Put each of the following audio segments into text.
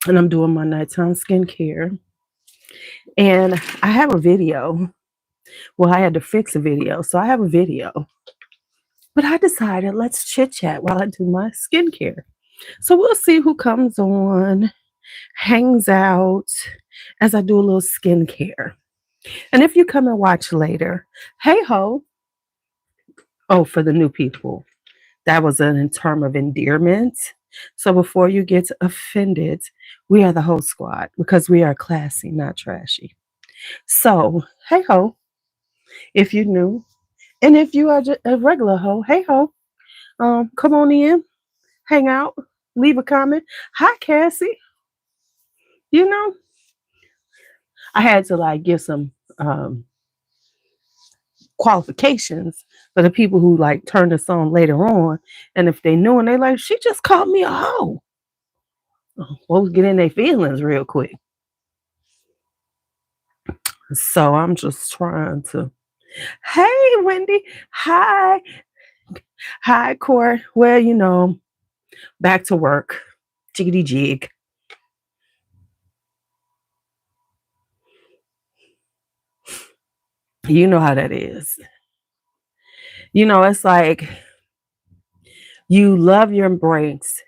and I'm doing my nighttime skincare. And I have a video. Well, I had to fix a video, so I have a video. But I decided let's chit chat while I do my skincare. So we'll see who comes on, hangs out as I do a little skincare. And if you come and watch later, hey ho. Oh, for the new people, that was an in term of endearment. So before you get offended, we are the whole squad because we are classy, not trashy. So, hey ho, if you're new, and if you are just a regular ho, hey ho, come on in, hang out, leave a comment. Hi, Cassie. You know, I had to like give some qualifications for the people who like turn this on later on, and if they knew and they like, she just called me a hoe. Well, get in their feelings real quick. So I'm just trying to. Hey, Wendy. Hi. Hi, Court. Well, back to work. Jiggity jig. You know how that is. It's like you love your breaks,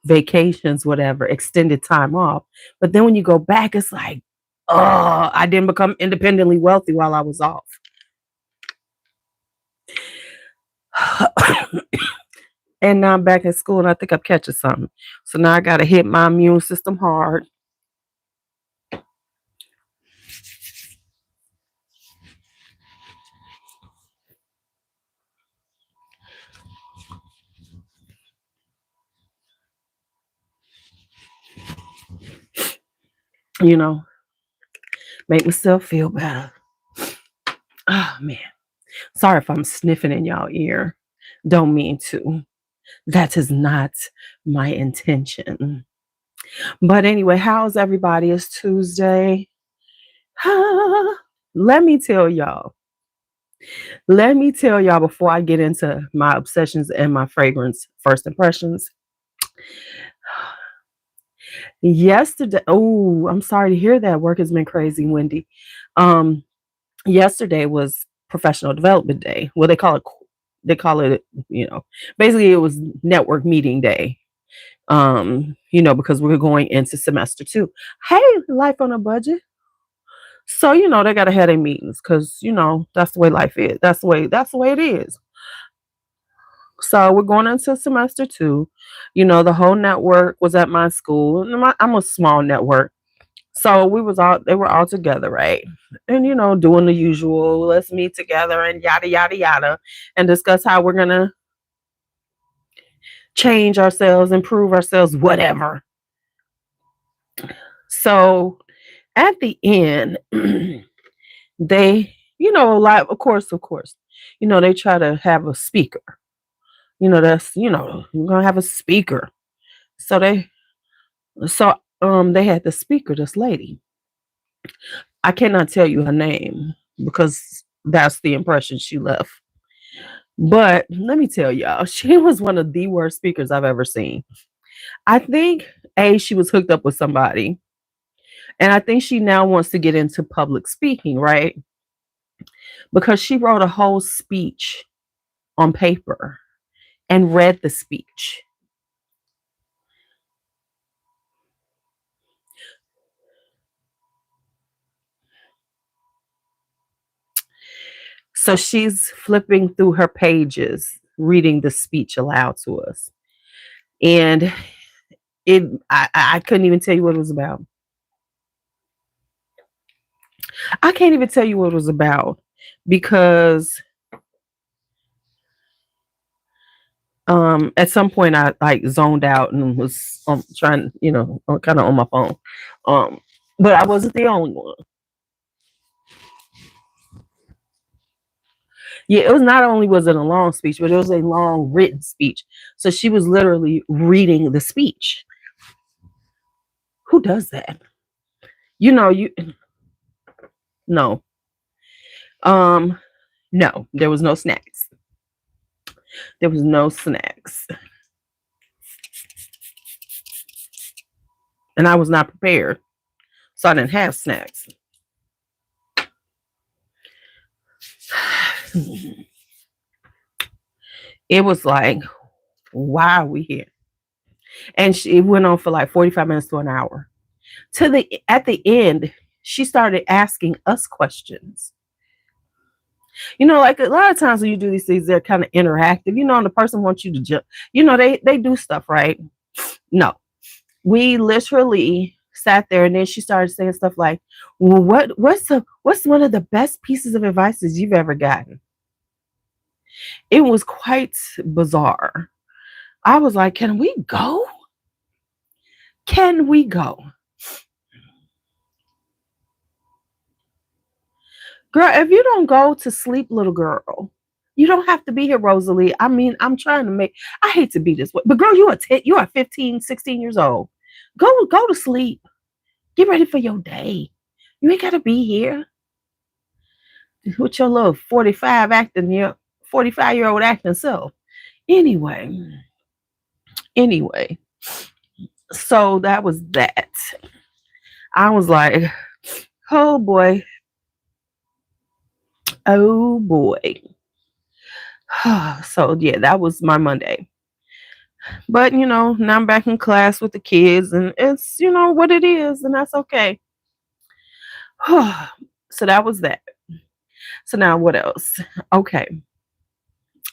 vacations, whatever, extended time off. But then when you go back, it's like, oh, I didn't become independently wealthy while I was off. And now I'm back at school and I think I'm catching something. So now I got to hit my immune system hard. You know, make myself feel better. Oh, man. Sorry if I'm sniffing in y'all ear. Don't mean to. That is not my intention. But anyway, how's everybody? It's Tuesday. Let me tell y'all. Let me tell y'all before I get into my obsessions and my fragrance first impressions. Yesterday, oh, I'm sorry to hear that. Work has been crazy, Wendy. Um, Yesterday was professional development day. Well, they call it, basically it was network meeting day. Because we're going into semester 2. Hey, life on a budget. So, they gotta have their meetings because, that's the way life is. That's the way it is. So we're going into semester 2. The whole network was at my school. And I'm a small network. So they were all together, right? And doing the usual, let's meet together and yada yada yada and discuss how we're gonna change ourselves, improve ourselves, whatever. So at the end, they, of course, they try to have a speaker. You're gonna have a speaker. So they had the speaker, this lady. I cannot tell you her name because that's the impression she left. But let me tell y'all, she was one of the worst speakers I've ever seen. I think she was hooked up with somebody, and I think she now wants to get into public speaking, right? Because she wrote a whole speech on paper and read the speech. So she's flipping through her pages, reading the speech aloud to us. And I couldn't even tell you what it was about. I can't even tell you what it was about because at some point I like zoned out and was trying, kind of on my phone. Um, but I wasn't the only one. Yeah, it was not only was it a long speech, but it was a long written speech. So she was literally reading the speech. Who does that? You no. Um, no, there was no snacks. There was no snacks. and I was not prepared. So I didn't have snacks. It was like, why are we here? And it went on for like 45 minutes to an hour. At the end, she started asking us questions. Like a lot of times when you do these things, they're kind of interactive. And the person wants you to jump. They do stuff, right? No, we literally sat there, and then she started saying stuff like, well, what's one of the best pieces of advice you've ever gotten? It was quite bizarre. I was like, can we go? Can we go? Girl, if you don't go to sleep, little girl, you don't have to be here, Rosalie. I mean, I'm trying to I hate to be this way, but girl, you are 15, 16 years old. Go to sleep. Get ready for your day. You ain't got to be here with your little 45-year-old acting self. Anyway, so that was that. I was like, oh boy. Oh boy. So yeah, that was my Monday. But now I'm back in class with the kids, and it's what it is, and that's okay. So that was that. So now what else? Okay.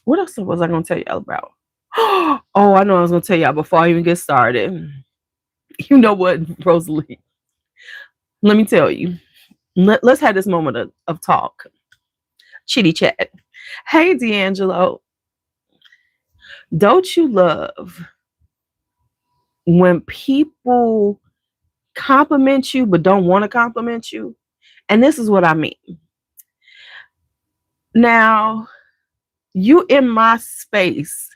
What else was I gonna tell y'all about? Oh, I know I was gonna tell y'all before I even get started. You know what, Rosalie? Let me tell you. Let's have this moment of talk. Chitty chat. Hey, D'Angelo. Don't you love when people compliment you but don't want to compliment you? And this is what I mean. Now, you in my space,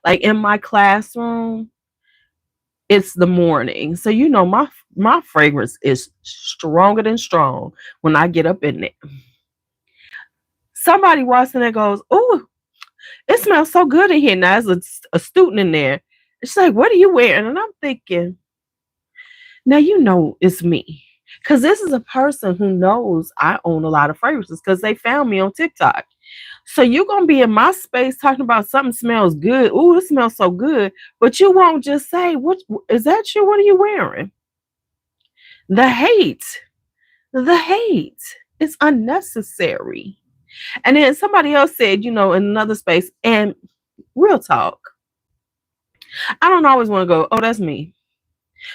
like in my classroom, it's the morning. So my fragrance is stronger than strong when I get up in there. Somebody walks in there and goes, oh, it smells so good in here. Now there's a student in there. It's like, what are you wearing? And I'm thinking, now it's me. Because this is a person who knows I own a lot of fragrances because they found me on TikTok. So you're going to be in my space talking about something smells good. Ooh, it smells so good. But you won't just say, what is that you? What are you wearing? The hate is unnecessary. And then somebody else said, in another space, and real talk, I don't always want to go, oh, that's me.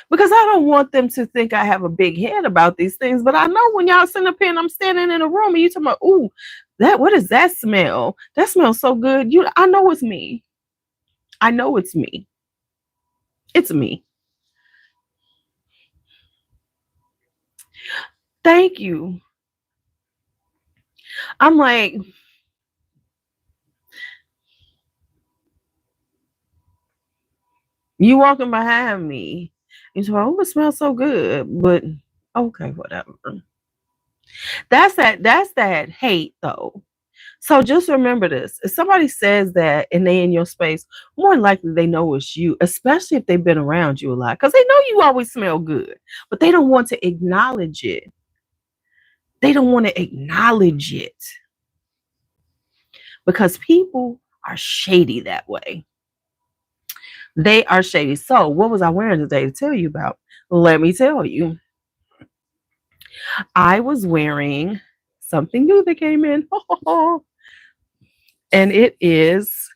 Because I don't want them to think I have a big head about these things. But I know when y'all sitting up here and I'm standing in a room and you talking about, ooh, what does that smell? That smells so good. I know it's me. I know it's me. It's me. Thank you. I'm like, you walking behind me. You say, oh, it smells so good. But okay, whatever. That's that hate though. So just remember this. If somebody says that and they in your space, more than likely they know it's you, especially if they've been around you a lot. Because they know you always smell good. But they don't want to acknowledge it. They don't want to acknowledge it. Because people are shady that way. They are shady. So what was I wearing today to tell you about? Let me tell you. I was wearing something new that came in. And it is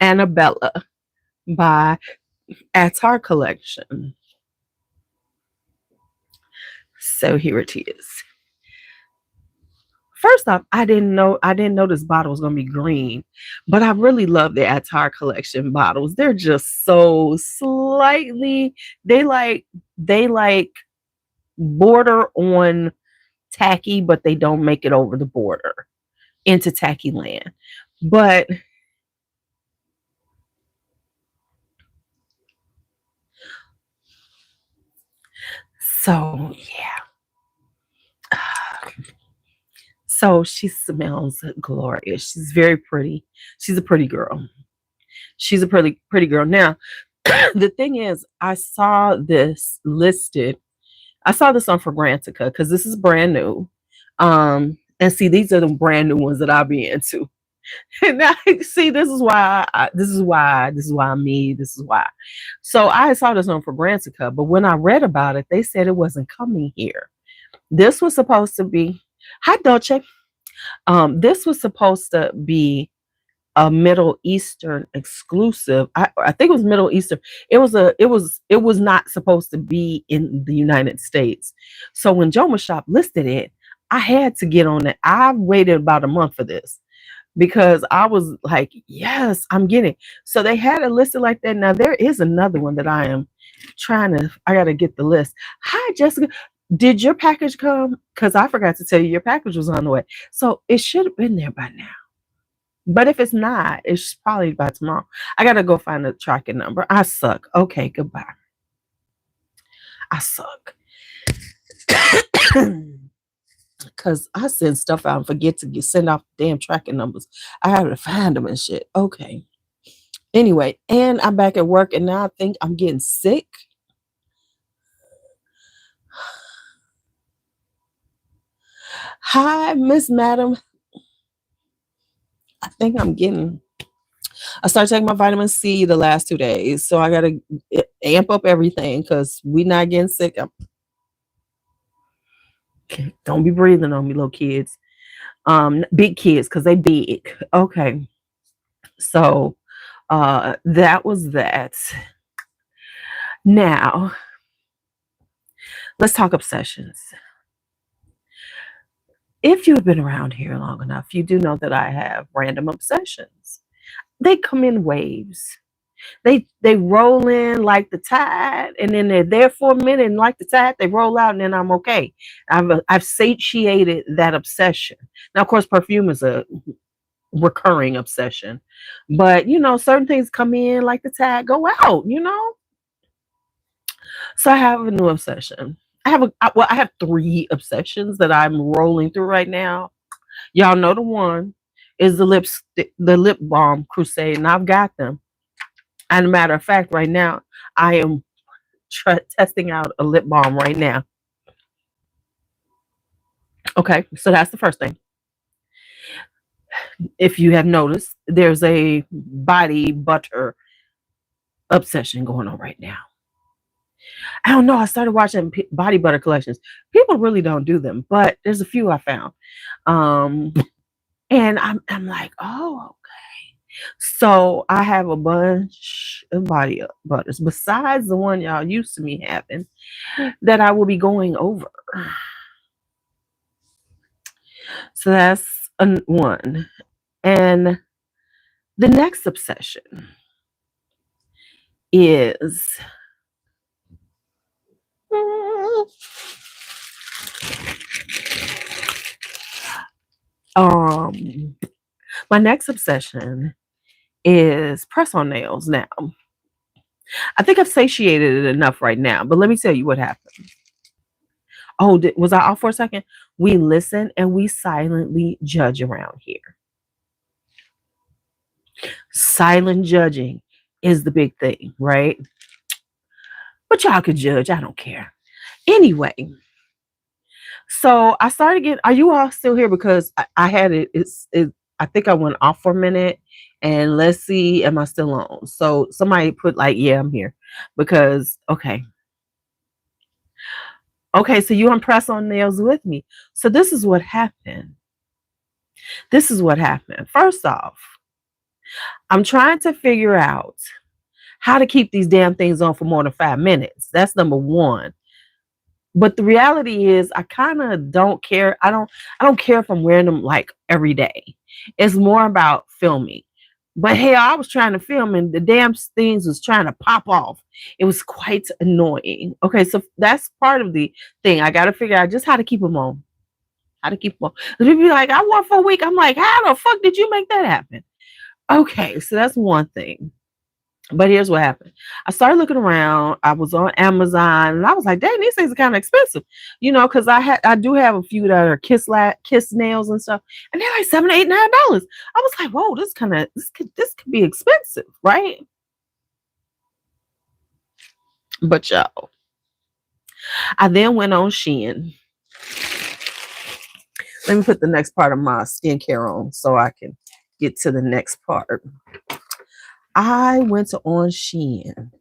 Annabella by Attar Collection. So here it is. First off, I didn't know this bottle was gonna be green, but I really love the Attar Collection bottles. They're just so slightly, they like border on tacky, but they don't make it over the border into tacky land. But so yeah. So she smells glorious. She's very pretty. She's a pretty girl. She's a pretty girl. Now, The thing is, I saw this listed. I saw this on Fragrantica because this is brand new. And see, these are the brand new ones that I'll be into. And I see, this is why I'm me. This is why. So I saw this on Fragrantica, but when I read about it, they said it wasn't coming here. This was supposed to be. Hi, Dolce. This was supposed to be a Middle Eastern exclusive. I think it was Middle Eastern. It was not supposed to be in the United States. So when Joma Shop listed it, I had to get on it. I waited about a month for this because I was like, yes, I'm getting. So they had it listed like that. Now there is another one that I gotta get the list. Hi, Jessica. Did your package come? Because I forgot to tell you your package was on the way. So it should have been there by now. But if it's not, it's probably by tomorrow. I gotta go find the tracking number. I suck. Okay, goodbye. I suck. Because I send stuff out and forget to send off damn tracking numbers. I have to find them and shit. Okay. Anyway, and I'm back at work and now I think I'm getting sick. Hi, Miss Madam. I think I started taking my vitamin C the last 2 days. So I got to amp up everything because we not getting sick. Don't be breathing on me, little kids. Big kids because they big. Okay. So that was that. Now, let's talk obsessions. If you've been around here long enough, you do know that I have random obsessions. They come in waves. They roll in like the tide, and then they're there for a minute, and like the tide, they roll out, and then I'm okay. I've satiated that obsession. Now, of course, perfume is a recurring obsession, but certain things come in like the tide, go out. So I have a new obsession. I have 3 obsessions that I'm rolling through right now. Y'all know the one is the lip balm crusade, and I've got them. And a matter of fact, right now I am testing out a lip balm right now. Okay, so that's the first thing. If you have noticed, there's a body butter obsession going on right now. I don't know. I started watching body butter collections. People really don't do them, but there's a few I found. And I'm like, oh, okay. So I have a bunch of body butters besides the one y'all used to me having that I will be going over. So that's one. And the next obsession is my next obsession is press-on nails now. I think I've satiated it enough right now, but let me tell you what happened. Oh, was I off for a second? We listen and we silently judge around here. Silent judging is the big thing, right? But y'all could judge. I don't care. Anyway, so I started getting. Are you all still here? Because I had it. I think I went off for a minute, and let's see. Am I still on? So somebody put like, yeah, I'm here. Because okay. So you on press-on nails with me. So this is what happened. First off, I'm trying to figure out how to keep these damn things on for more than 5 minutes. That's number one. But the reality is I kind of don't care. I don't care if I'm wearing them like every day. It's more about filming. But hey, I was trying to film and the damn things was trying to pop off. It was quite annoying. Okay, so that's part of the thing. I got to figure out just how to keep them on. People be like, I wore for a week. I'm like, how the fuck did you make that happen? Okay, so that's one thing. But here's what happened. I started looking around. I was on Amazon and I was like, dang, these things are kind of expensive. Because I do have a few that are kiss nails and stuff. And they're like $7, $8, $9. I was like, whoa, this could be expensive, right? But y'all, I then went on Shein. Let me put the next part of my skincare on so I can get to the next part. I went on Shein.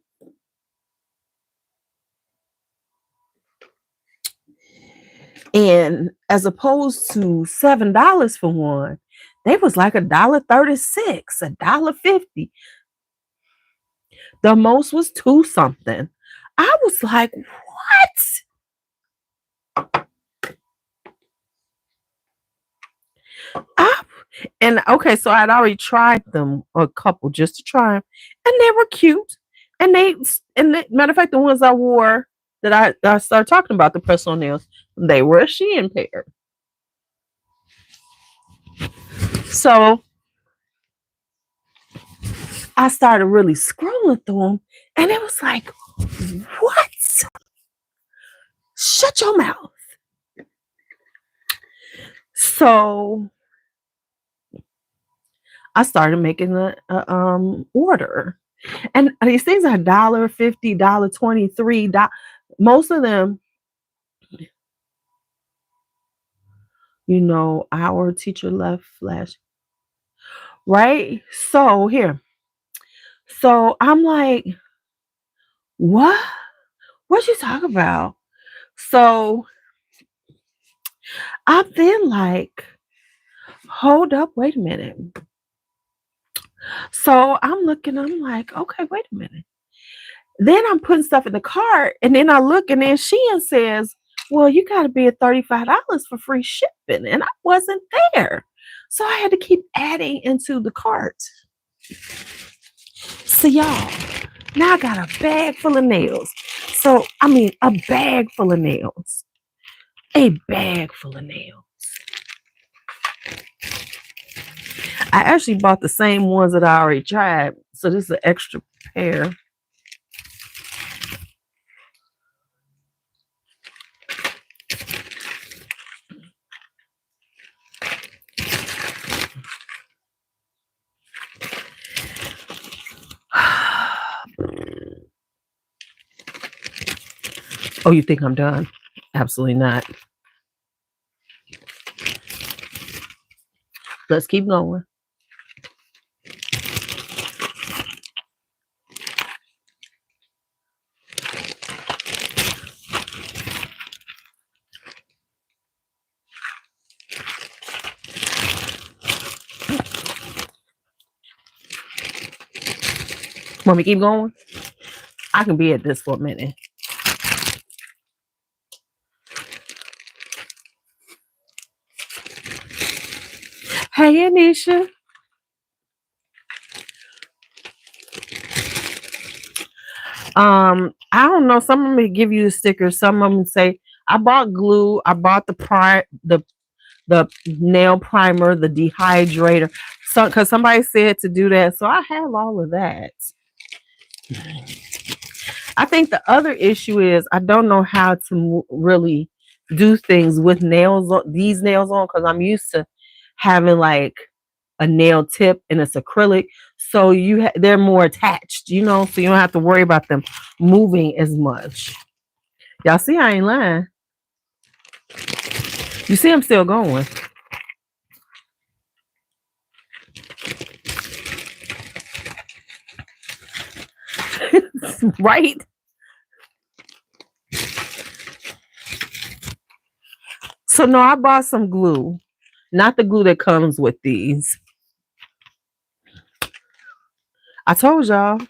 And as opposed to $7 for one, they was like $1.36, $1.50. The most was $2 something. I was like, what? And okay, so I'd already tried them, a couple, just to try them, and they were cute. And matter of fact, the ones I wore that I started talking about, the press-on nails, they were a Shein pair. So I started really scrolling through them, and it was like, what? Shut your mouth. So I started making a order. And these things are $1.50, $1.23. Most of them, our teacher left flash. Right? So here. So I'm like, what? What you talk about? So I'm then like, hold up, wait a minute. So I'm looking, I'm like, okay, wait a minute. Then I'm putting stuff in the cart, and then I look, and then Shein says, well, you got to be at $35 for free shipping. And I wasn't there. So I had to keep adding into the cart. So y'all, now I got a bag full of nails. So, a bag full of nails. A bag full of nails. I actually bought the same ones that I already tried. So this is an extra pair. Oh, you think I'm done? Absolutely not. Let's keep going. Want me to keep going? I can be at this for a minute. Hey, Anisha. I don't know. Some of them give you the stickers. Some of them say, I bought glue. I bought the nail primer, the dehydrator. So, because somebody said to do that. So I have all of that. I think the other issue is I don't know how to really do things with these nails on, because I'm used to having like a nail tip and it's acrylic, so they're more attached, so you don't have to worry about them moving as much. Y'all see, I ain't lying. You see, I'm still going. Right? So no, I bought some glue, not the glue that comes with these. I told y'all.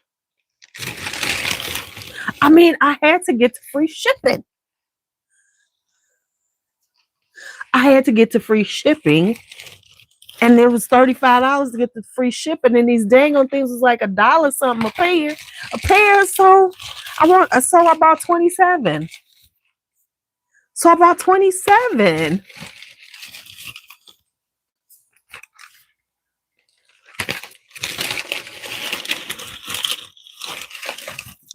I had to get to free shipping. And it was $35 to get the free shipping, and these dang on things was like $1 something a pair. So I bought 27. So I bought 27.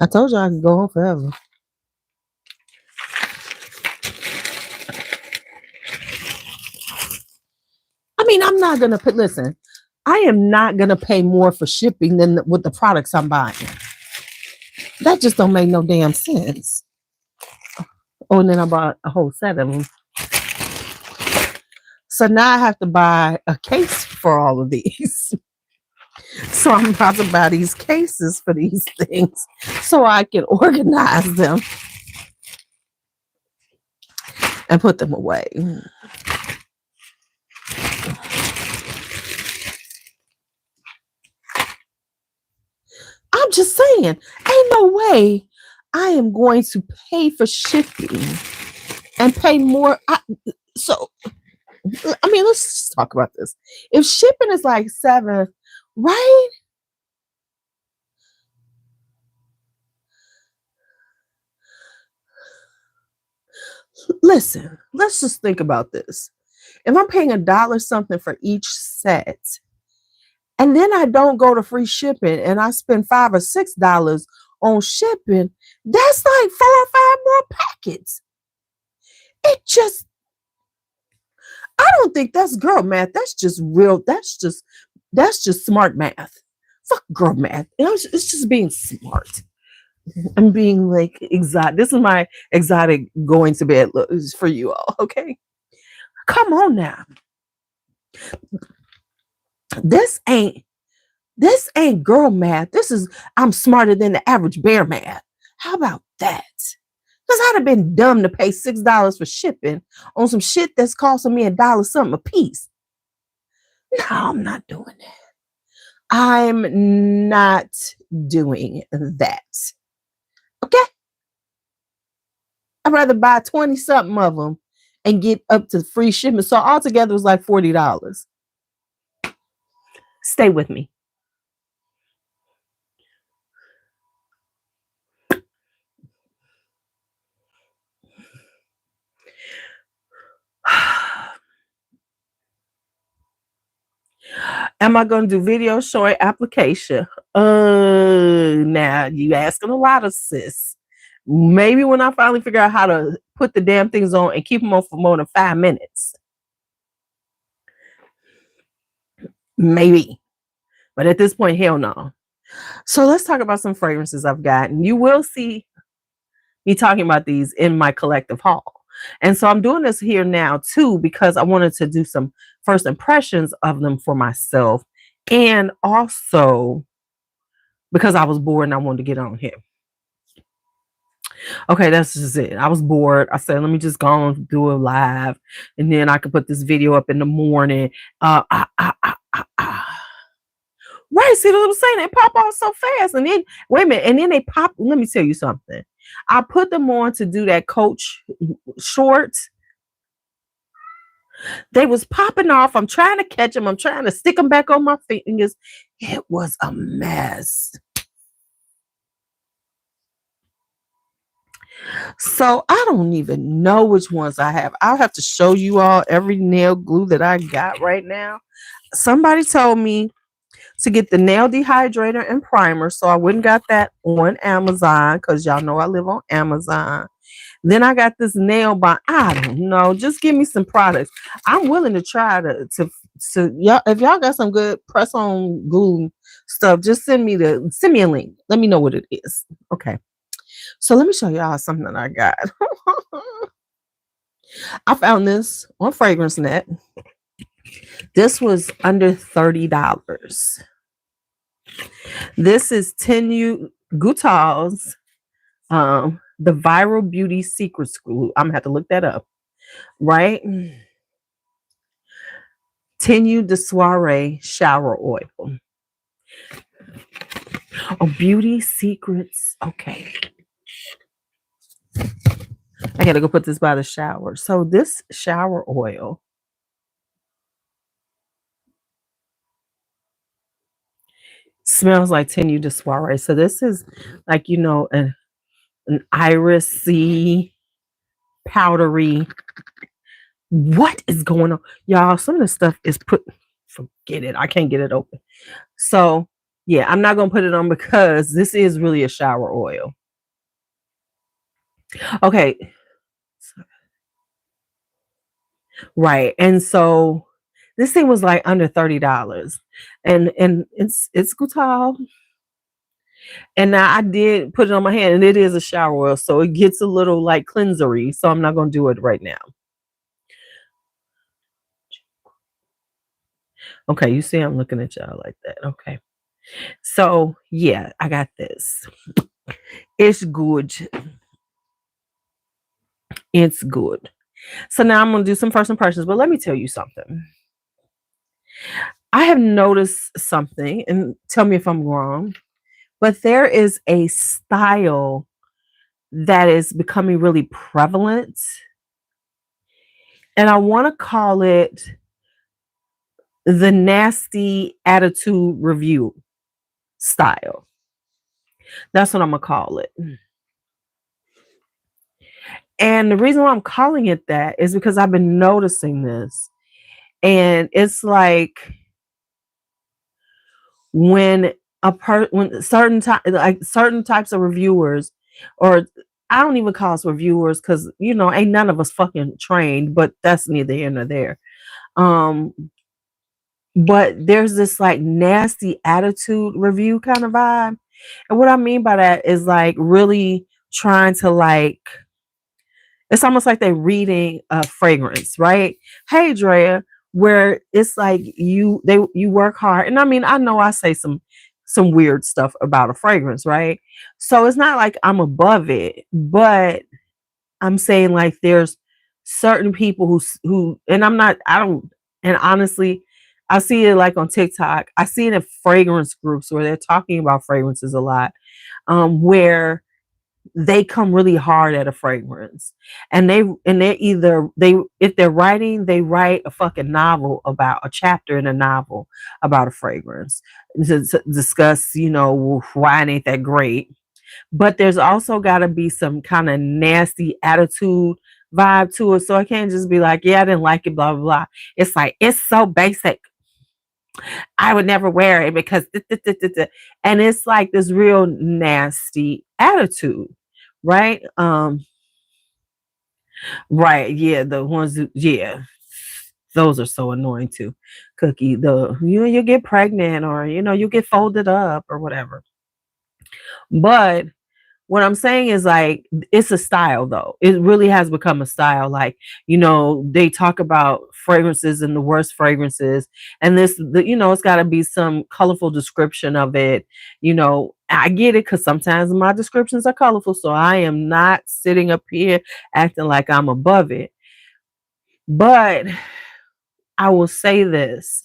I told you I could go on forever. I'm not gonna listen. I am not gonna pay more for shipping than with the products I'm buying. That just don't make no damn sense. Oh, and then I bought a whole set of them. So now I have to buy a case for all of these. So I'm about to buy these cases for these things so I can organize them and put them away. I'm just saying, ain't no way I am going to pay for shipping and pay more. So, I mean, let's just talk about this. If shipping is like $7, right? Listen, let's just think about this. If I'm paying $1 something for each set, and then I don't go to free shipping and I spend $5 or $6 on shipping, that's like 4 or 5 more packets. It just, I don't think that's girl math. That's just real. That's just smart math. Fuck girl math. It's just being smart. I'm being like exotic. This is my exotic going to bed look for you all. Okay, come on now. This ain't girl math. This is I'm smarter than the average bear math. How about that? Because I'd have been dumb to pay $6 for shipping on some shit that's costing me $1 something a piece. No, I'm not doing that. I'm not doing that. Okay? I'd rather buy 20 something of them and get up to free shipment. So altogether it was like $40. Stay with me. Am I going to do video showing application? Now you asking a lot of sis. Maybe when I finally figure out how to put the damn things on and keep them on for more than 5 minutes. Maybe. But at this point, hell no. So let's talk about some fragrances I've gotten. You will see me talking about these in my collective haul. And so I'm doing this here now too, because I wanted to do some first impressions of them for myself. And also because I was bored and I wanted to get on here. Okay, that's just it. I was bored. I said, let me just go and do a live. And then I could put this video up in the morning. Right, see what I'm saying? They pop off so fast. And then, wait a minute. And then they pop. Let me tell you something. I put them on to do that Coach shorts. They was popping off. I'm trying to catch them. I'm trying to stick them back on my fingers. It was a mess. So I don't even know which ones I have. I'll have to show you all every nail glue that I got right now. Somebody told me to get the nail dehydrator and primer. So I went and got that on Amazon because y'all know I live on Amazon. Then I got this nail balm. I don't know. Just give me some products. I'm willing to try to y'all. If y'all got some good press on glue stuff, just send me a link. Let me know what it is. Okay. So let me show y'all something that I got. I found this on Fragrance Net. This was under $30. This is Tenu Goutal's the Viral Beauty Secrets Glue. I'm gonna have to look that up. Right? Tenu de Soiree Shower Oil. Oh, Beauty Secrets. Okay. I gotta go put this by the shower. So this shower oil smells like Tenu de Soiree. So this is like, an irisy, powdery. What is going on? Y'all, some of the stuff is forget it. I can't get it open. So yeah, I'm not gonna put it on because this is really a shower oil. Okay. Right. And so this thing was like under $30. And it's Goutal. And now I did put it on my hand, and it is a shower oil, so it gets a little like cleansery. So I'm not gonna do it right now. Okay, you see, I'm looking at y'all like that. Okay, so yeah, I got this. It's good. It's good. So now I'm gonna do some first impressions, but let me tell you something. I have noticed something, and tell me if I'm wrong, but there is a style that is becoming really prevalent, and I want to call it the nasty attitude review style. That's what I'm gonna call it. And the reason why I'm calling it that is because I've been noticing this. And it's like when when certain types of reviewers, or I don't even call us reviewers because ain't none of us fucking trained, but that's neither here nor there. Um but there's this like nasty attitude review kind of vibe. And what I mean by that is like really trying to like, it's almost like they're reading a fragrance, right? Hey Drea, where it's like you work hard. And I mean, I know I say some weird stuff about a fragrance, right? So it's not like I'm above it, but I'm saying like there's certain people who and I don't, and honestly, I see it like on TikTok. I see it in fragrance groups where they're talking about fragrances a lot, where they come really hard at a fragrance, and they're either they if they're writing, they write a fucking novel, about a chapter in a novel about a fragrance to discuss, why it ain't that great. But there's also got to be some kind of nasty attitude vibe to it. So I can't just be like, yeah, I didn't like it, blah, blah, blah. It's like, it's so basic. I would never wear it because, and it's like this real nasty attitude, right? Right. Yeah. The ones who, yeah, those are so annoying too. Cookie, you get pregnant, or, you get folded up or whatever. But what I'm saying is like it's a style though. It really has become a style. Like, they talk about fragrances and the worst fragrances. And it's gotta be some colorful description of it. I get it because sometimes my descriptions are colorful. So I am not sitting up here acting like I'm above it. But I will say this,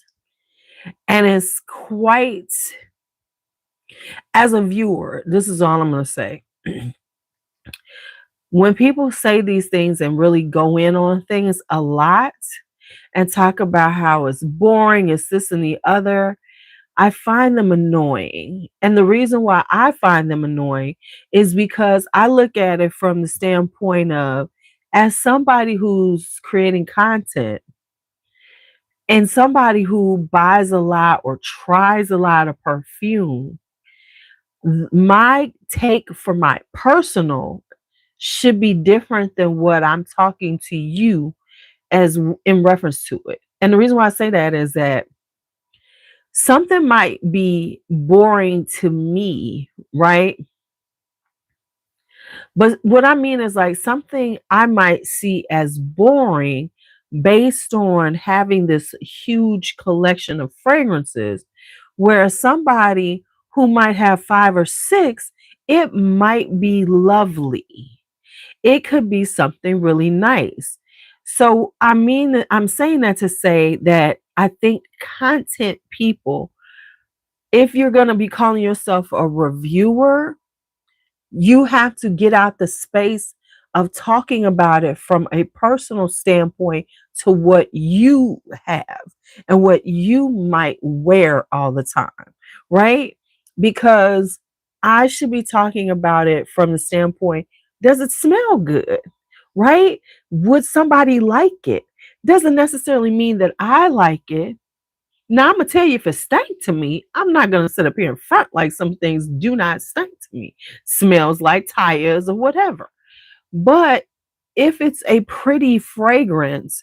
and it's quite, as a viewer, this is all I'm gonna say. When people say these things and really go in on things a lot and talk about how it's boring, it's this and the other, I find them annoying. And the reason why I find them annoying is because I look at it from the standpoint of, as somebody who's creating content and somebody who buys a lot or tries a lot of perfume, my take for my personal should be different than what I'm talking to you as in reference to it. And the reason why I say that is that something might be boring to me, right? But what I mean is like something I might see as boring based on having this huge collection of fragrances, whereas somebody who might have 5 or 6, it might be lovely. It could be something really nice. So, I mean, I'm saying that to say that I think content people, if you're going to be calling yourself a reviewer, you have to get out the space of talking about it from a personal standpoint to what you have and what you might wear all the time, right? Because I should be talking about it from the standpoint, does it smell good? Right? Would somebody like it? Doesn't necessarily mean that I like it. Now I'm gonna tell you, if it stank to me, I'm not gonna sit up here in front like some things do not stink to me. Smells like tires or whatever. But if it's a pretty fragrance,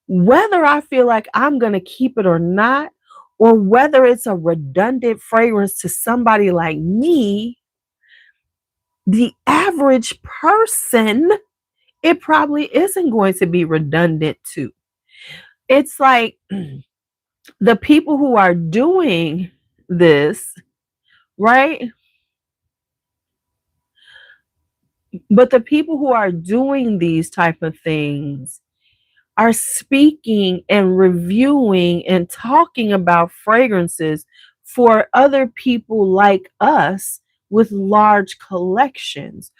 whether I feel like I'm gonna keep it or not, or whether it's a redundant fragrance to somebody like me, the average person, it probably isn't going to be redundant to. It's like the people who are doing this, right? But the people who are doing these type of things are speaking and reviewing and talking about fragrances for other people like us with large collections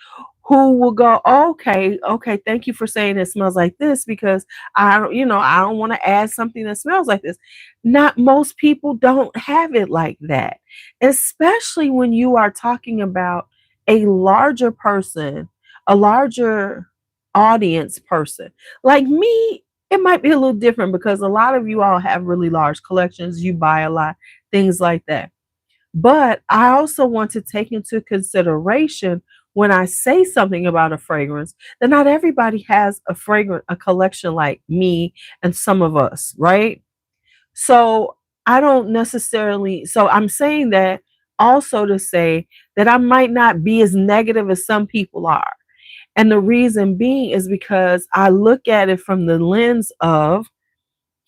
who will go, okay, thank you for saying it smells like this, because I don't want to add something that smells like this. Not most people don't have it like that, especially when you are talking about a larger person, a larger audience person. Like me, it might be a little different because a lot of you all have really large collections, you buy a lot, things like that. But I also want to take into consideration when I say something about a fragrance that not everybody has a collection like me and some of us, right? So I don't necessarily, so I'm saying that also to say that I might not be as negative as some people are. And the reason being is because I look at it from the lens of,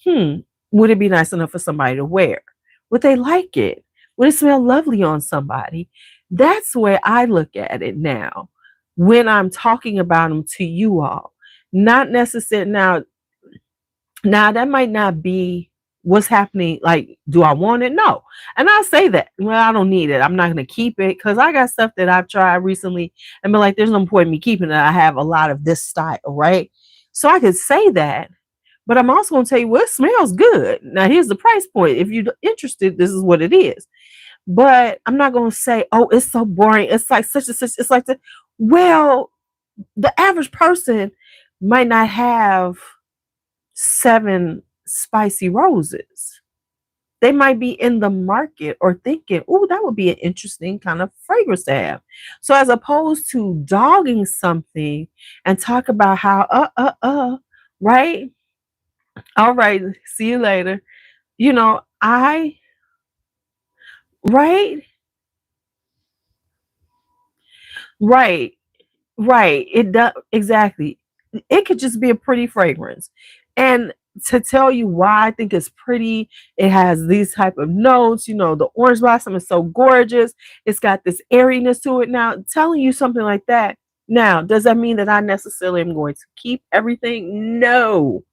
hmm, would it be nice enough for somebody to wear? Would they like it? Would it smell lovely on somebody? That's where I look at it now when I'm talking about them to you all. Not necessarily now that might not be what's happening. Like, do I want it? No. And I say that. Well, I don't need it. I'm not going to keep it because I got stuff that I've tried recently and be like, there's no point in me keeping it. I have a lot of this style, right? So I could say that. But I'm also going to tell you, well, it smells good. Now, here's the price point. If you're interested, this is what it is. But I'm not going to say, oh, it's so boring. It's like such and such. It's like the, well, the average person might not have 7 spicy roses. They might be in the market or thinking, oh, that would be an interesting kind of fragrance to have. So as opposed to dogging something and talk about how, right? All right, see you later. Right, right. Right. It does exactly. It could just be a pretty fragrance. And to tell you why I think it's pretty, it has these type of notes. The orange blossom is so gorgeous. It's got this airiness to it. Now, telling you something like that. Now, does that mean that I necessarily am going to keep everything? No,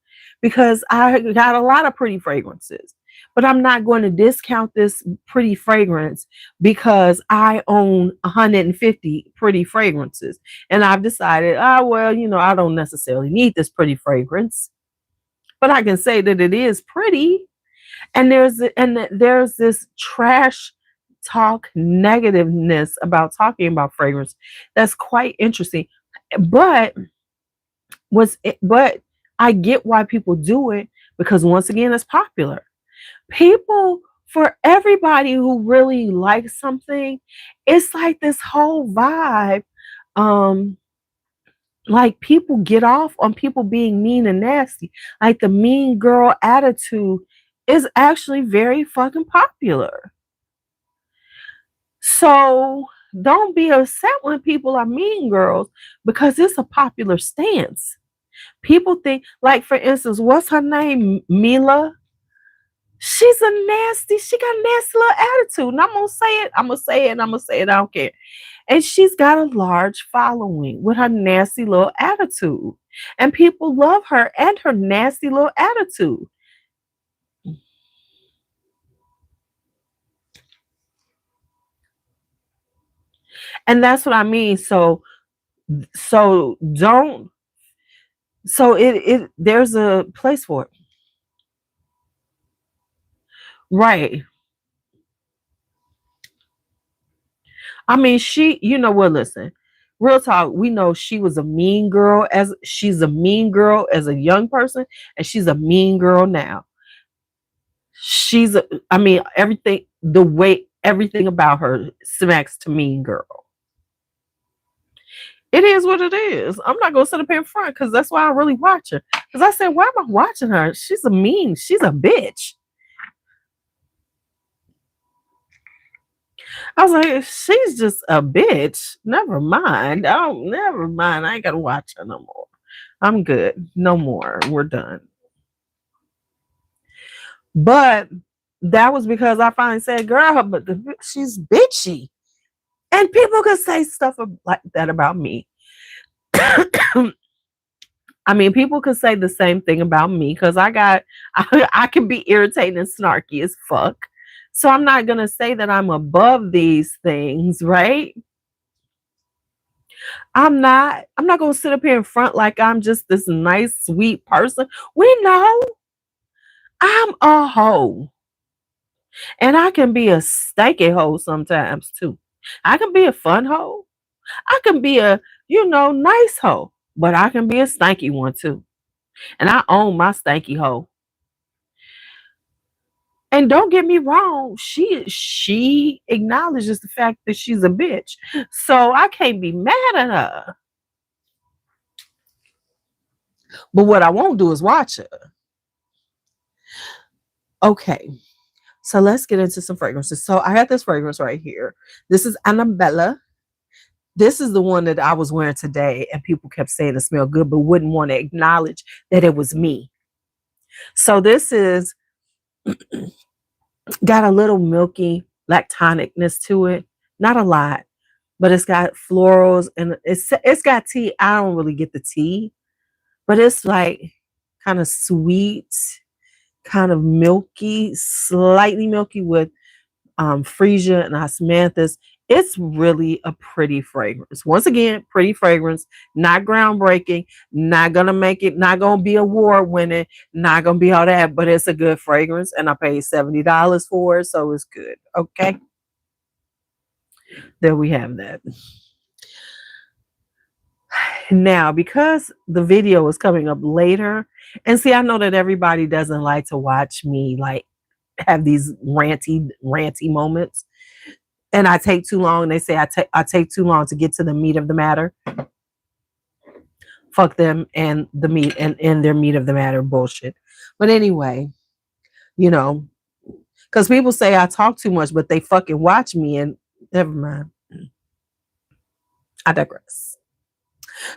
because I got a lot of pretty fragrances. But I'm not going to discount this pretty fragrance because I own 150 pretty fragrances. And I've decided, well, I don't necessarily need this pretty fragrance, but I can say that it is pretty. And there's this trash talk negativeness about talking about fragrance that's quite interesting. But but I get why people do it because once again, it's popular. People, for everybody who really likes something, it's like this whole vibe. Um, like people get off on people being mean and nasty. Like the mean girl attitude is actually very fucking popular. So don't be upset when people are mean girls because it's a popular stance. People think, like for instance, what's her name? Mila. She's she got a nasty little attitude. And I'm gonna say it, I don't care. And she's got a large following with her nasty little attitude. And people love her and her nasty little attitude. And that's what I mean. So don't so it there's a place for it. Right. I mean, listen. Real talk, we know she's a mean girl as a young person, and she's a mean girl now. I mean, everything about her smacks to mean girl. It is what it is. I'm not gonna sit up here in front because that's why I really watch her. Because I said, why am I watching her? She's a bitch. I was like, she's just a bitch. Never mind. Oh, never mind. I ain't gotta watch her no more. I'm good. No more. We're done. But that was because I finally said, girl, but she's bitchy. And people could say stuff like that about me. I mean, people could say the same thing about me because I can be irritating and snarky as fuck. So I'm not going to say that I'm above these things, right? I'm not going to sit up here in front like I'm just this nice, sweet person. We know I'm a hoe. And I can be a stanky hoe sometimes too. I can be a fun hoe. I can be a, nice hoe. But I can be a stanky one too. And I own my stanky hoe. And don't get me wrong, she acknowledges the fact that she's a bitch. So I can't be mad at her. But what I won't do is watch her. Okay. So let's get into some fragrances. So I got this fragrance right here. This is Annabella. This is the one that I was wearing today, and people kept saying it smelled good, but wouldn't want to acknowledge that it was me. So this is got a little milky lactonicness to it. Not a lot, but it's got florals and it's got tea. I don't really get the tea, but it's like kind of sweet, kind of milky, slightly milky with freesia and osmanthus. It's really a pretty fragrance. Once again, pretty fragrance, not groundbreaking, not gonna make it, not gonna be award winning, not gonna be all that, but it's a good fragrance, and I paid $70 for it, so it's good. Okay, there we have that. Now, because the video is coming up later, and see, I know that everybody doesn't like to watch me like have these ranty moments, and I take too long. They say I take too long to get to the meat of the matter. Fuck them and the meat and their meat of the matter bullshit. But anyway, you know, because people say I talk too much, but they fucking watch me, and never mind. I digress.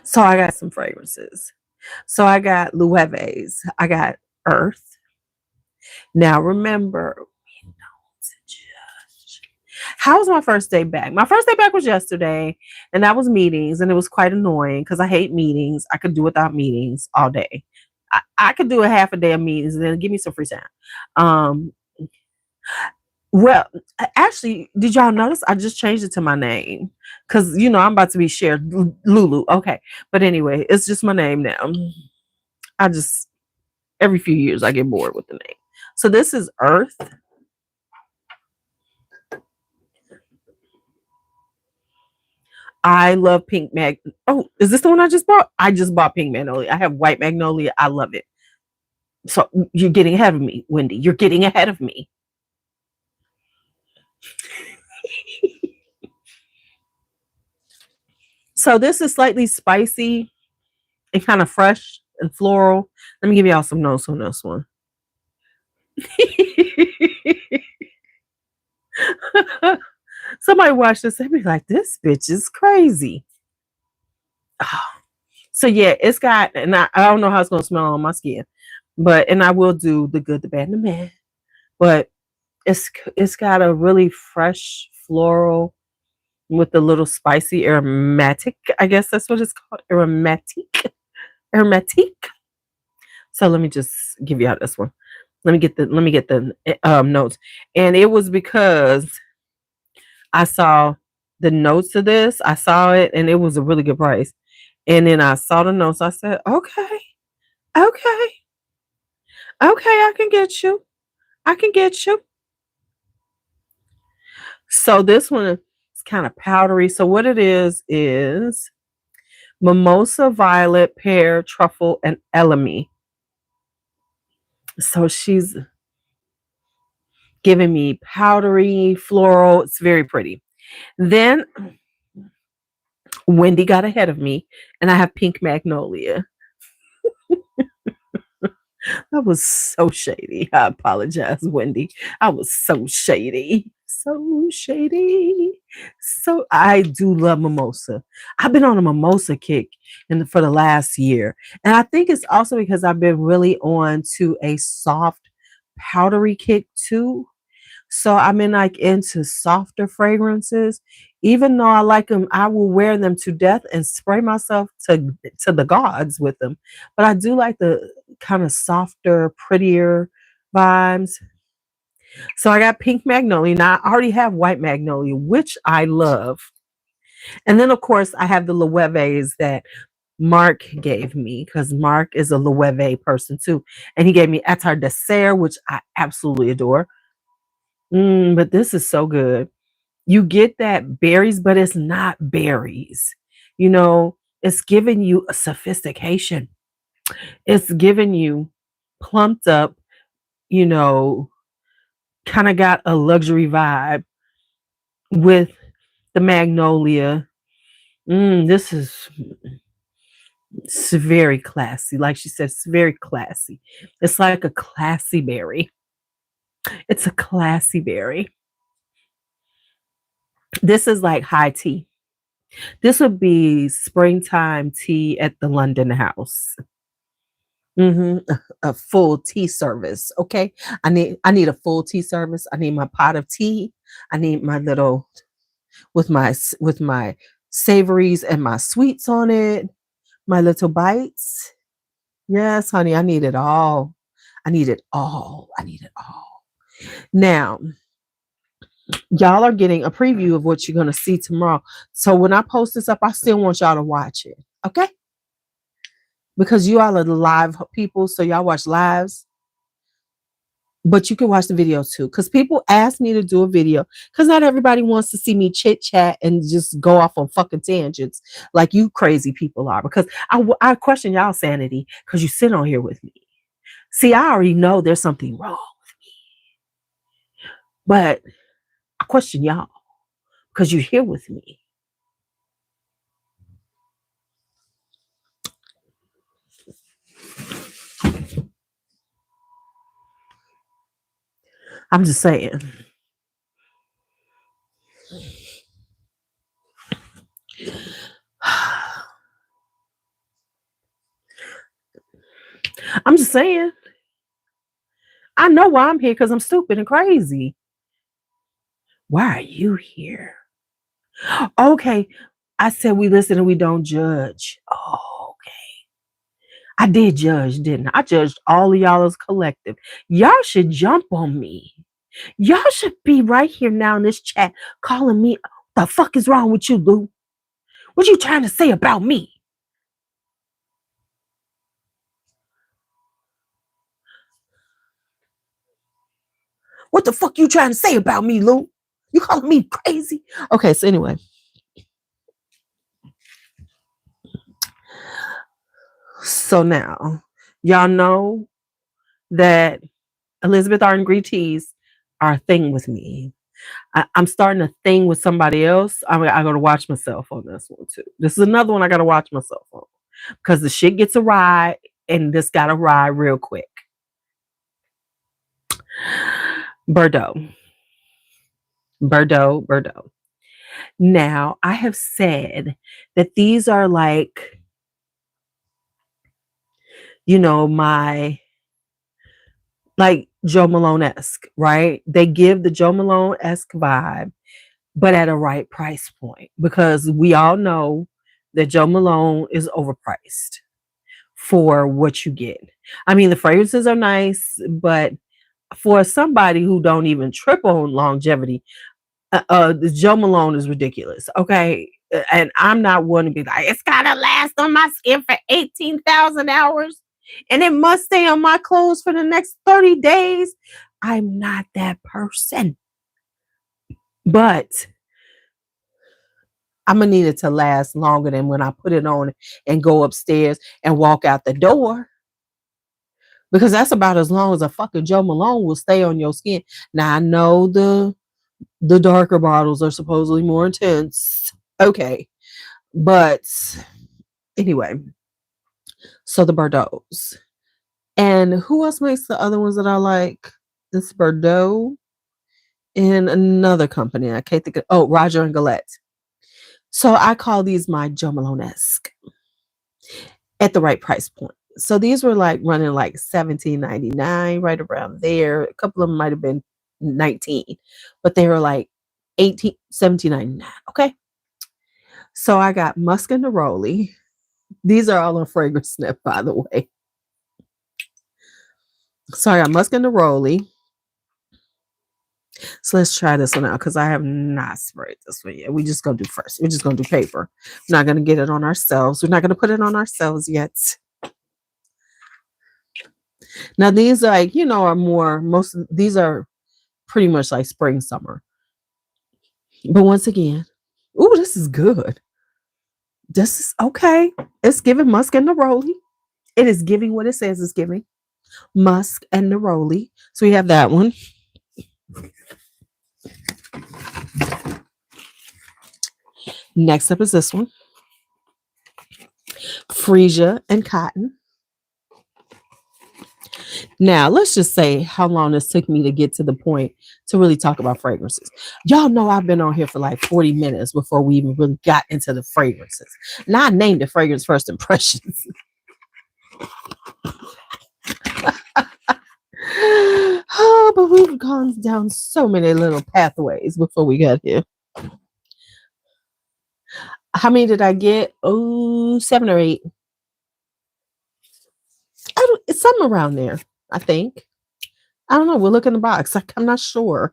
So I got some fragrances. So I got Loewe's. I got Earth. Now remember, how was my first day back? My first day back was yesterday, and that was meetings, and it was quite annoying because I hate meetings. I could do without meetings all day. I could do a half a day of meetings and then give me some free time. Um, well, actually, did y'all notice I just changed it to my name? Because I'm about to be shared LuuLuu. Okay, but anyway, it's just my name now. I just every few years I get bored with the name. So this is Earth. I love pink Oh, is this the one I just bought? I just bought pink magnolia. I have white magnolia. I love it. So you're getting ahead of me, Wendy. You're getting ahead of me. So this is slightly spicy and kind of fresh and floral. Let me give y'all some notes on this one. Somebody watch this and be like, this bitch is crazy. Oh. So yeah, it's got, and I don't know how it's gonna smell on my skin, and I will do the good, the bad, and the mad. But it's got a really fresh floral with a little spicy aromatic. I guess that's what it's called, aromatic. So let me just give you out this one. Let me get the notes, and it was because I saw the notes of this. I saw it, and it was a really good price. And then I saw the notes. I said, okay, okay, I can get you. I can get you. So this one is kind of powdery. So what it is mimosa, violet, pear, truffle, and elemi. So she's giving me powdery, floral. It's very pretty. Then Wendy got ahead of me, and I have pink magnolia. That was so shady. I apologize, Wendy. I was so shady. so shady. So I do love mimosa. I've been on a mimosa kick for the last year. And I think it's also because I've been really on to a soft, powdery kick too. So I'm in like into softer fragrances. Even though I like them, I will wear them to death and spray myself to the gods with them. But I do like the kind of softer, prettier vibes. So I got pink magnolia. Now I already have white magnolia, which I love. And then of course I have the Loewe's that Mark gave me because Mark is a Loewe person too. And he gave me Attar Dessert, which I absolutely adore. But this is so good. You get that berries, but it's not berries. You know, it's giving you a sophistication. It's giving you plumped up, you know, kind of got a luxury vibe with the magnolia. This is it's very classy. Like she said, it's very classy. It's like a classy berry. It's a classy berry. This is like high tea. This would be springtime tea at the London House. A full tea service. Okay. I need a full tea service. I need my pot of tea. I need my little with my savories and my sweets on it, my little bites. Yes, honey, I need it all. I need it all. I need it all. Now, y'all are getting a preview of what you're going to see tomorrow. So when I post this up, I still want y'all to watch it. Okay? Because you all are the live people, so y'all watch lives. But you can watch the video too. Because people ask me to do a video. Because not everybody wants to see me chit chat and just go off on fucking tangents like you crazy people are. Because I question y'all sanity because you sit on here with me. See, I already know there's something wrong with me. But I question y'all because you're here with me. I'm just saying. I'm just saying. I know why I'm here because I'm stupid and crazy. Why are you here? Okay. I said we listen and we don't judge. Oh, okay. I did judge, didn't I? I judged all of y'all as collective. Y'all should jump on me. Y'all should be right here now in this chat calling me. The fuck is wrong with you, Lou? What you trying to say about me? What the fuck you trying to say about me, Lou? You calling me crazy? Okay, so anyway. So now, y'all know that Elizabeth Arden green teas are a thing with me. I'm starting a thing with somebody else. I got to watch myself on this one too. This is another one I got to watch myself on because the shit gets a ride and this got to ride real quick. Bordeaux. Now, I have said that these are like, my like Joe Malone-esque, right? They give the Joe Malone-esque vibe, but at a right price point because we all know that Joe Malone is overpriced for what you get. I mean, the fragrances are nice, but for somebody who don't even trip on longevity, the Joe Malone is ridiculous. Okay. And I'm not one to be like, it's gotta last on my skin for 18,000 hours and it must stay on my clothes for the next 30 days. I'm not that person. But I'm gonna need it to last longer than when I put it on and go upstairs and walk out the door. Because that's about as long as a fucking Joe Malone will stay on your skin. Now I know the darker bottles are supposedly more intense. Okay. But anyway, so the Bordeaux's. And who else makes the other ones that I like? This Bordeaux. in another company. I can't think of, oh, Roger and Gillette. So I call these my Joe Malone-esque at the right price point. So these were like running like $17.99, right around there. A couple of them might have been 19, but they were like 18, $17.99. Okay. So I got Musk and Neroli. These are all on Fragrance Snap, by the way. So I got Musk and Neroli. So let's try this one out because I have not sprayed this one yet. We just gonna do first. We're just gonna do paper. We're not gonna get it on ourselves. We're not gonna put it on ourselves yet. Now these are like, are more these are pretty much like spring, summer. But once again, ooh, this is good. This is okay. It's giving Musk and Neroli. It is giving what it says it's giving. Musk and Neroli. So we have that one. Next up is this one. Freesia and Cotton. Now, let's just say how long this took me to get to the point to really talk about fragrances. Y'all know I've been on here for like 40 minutes before we even really got into the fragrances. Now I named it Fragrance First Impressions. Oh, but we've gone down so many little pathways before we got here. How many did I get? Oh, 7 or 8. It's something around there, I think. I don't know. We'll look in the box. I'm not sure.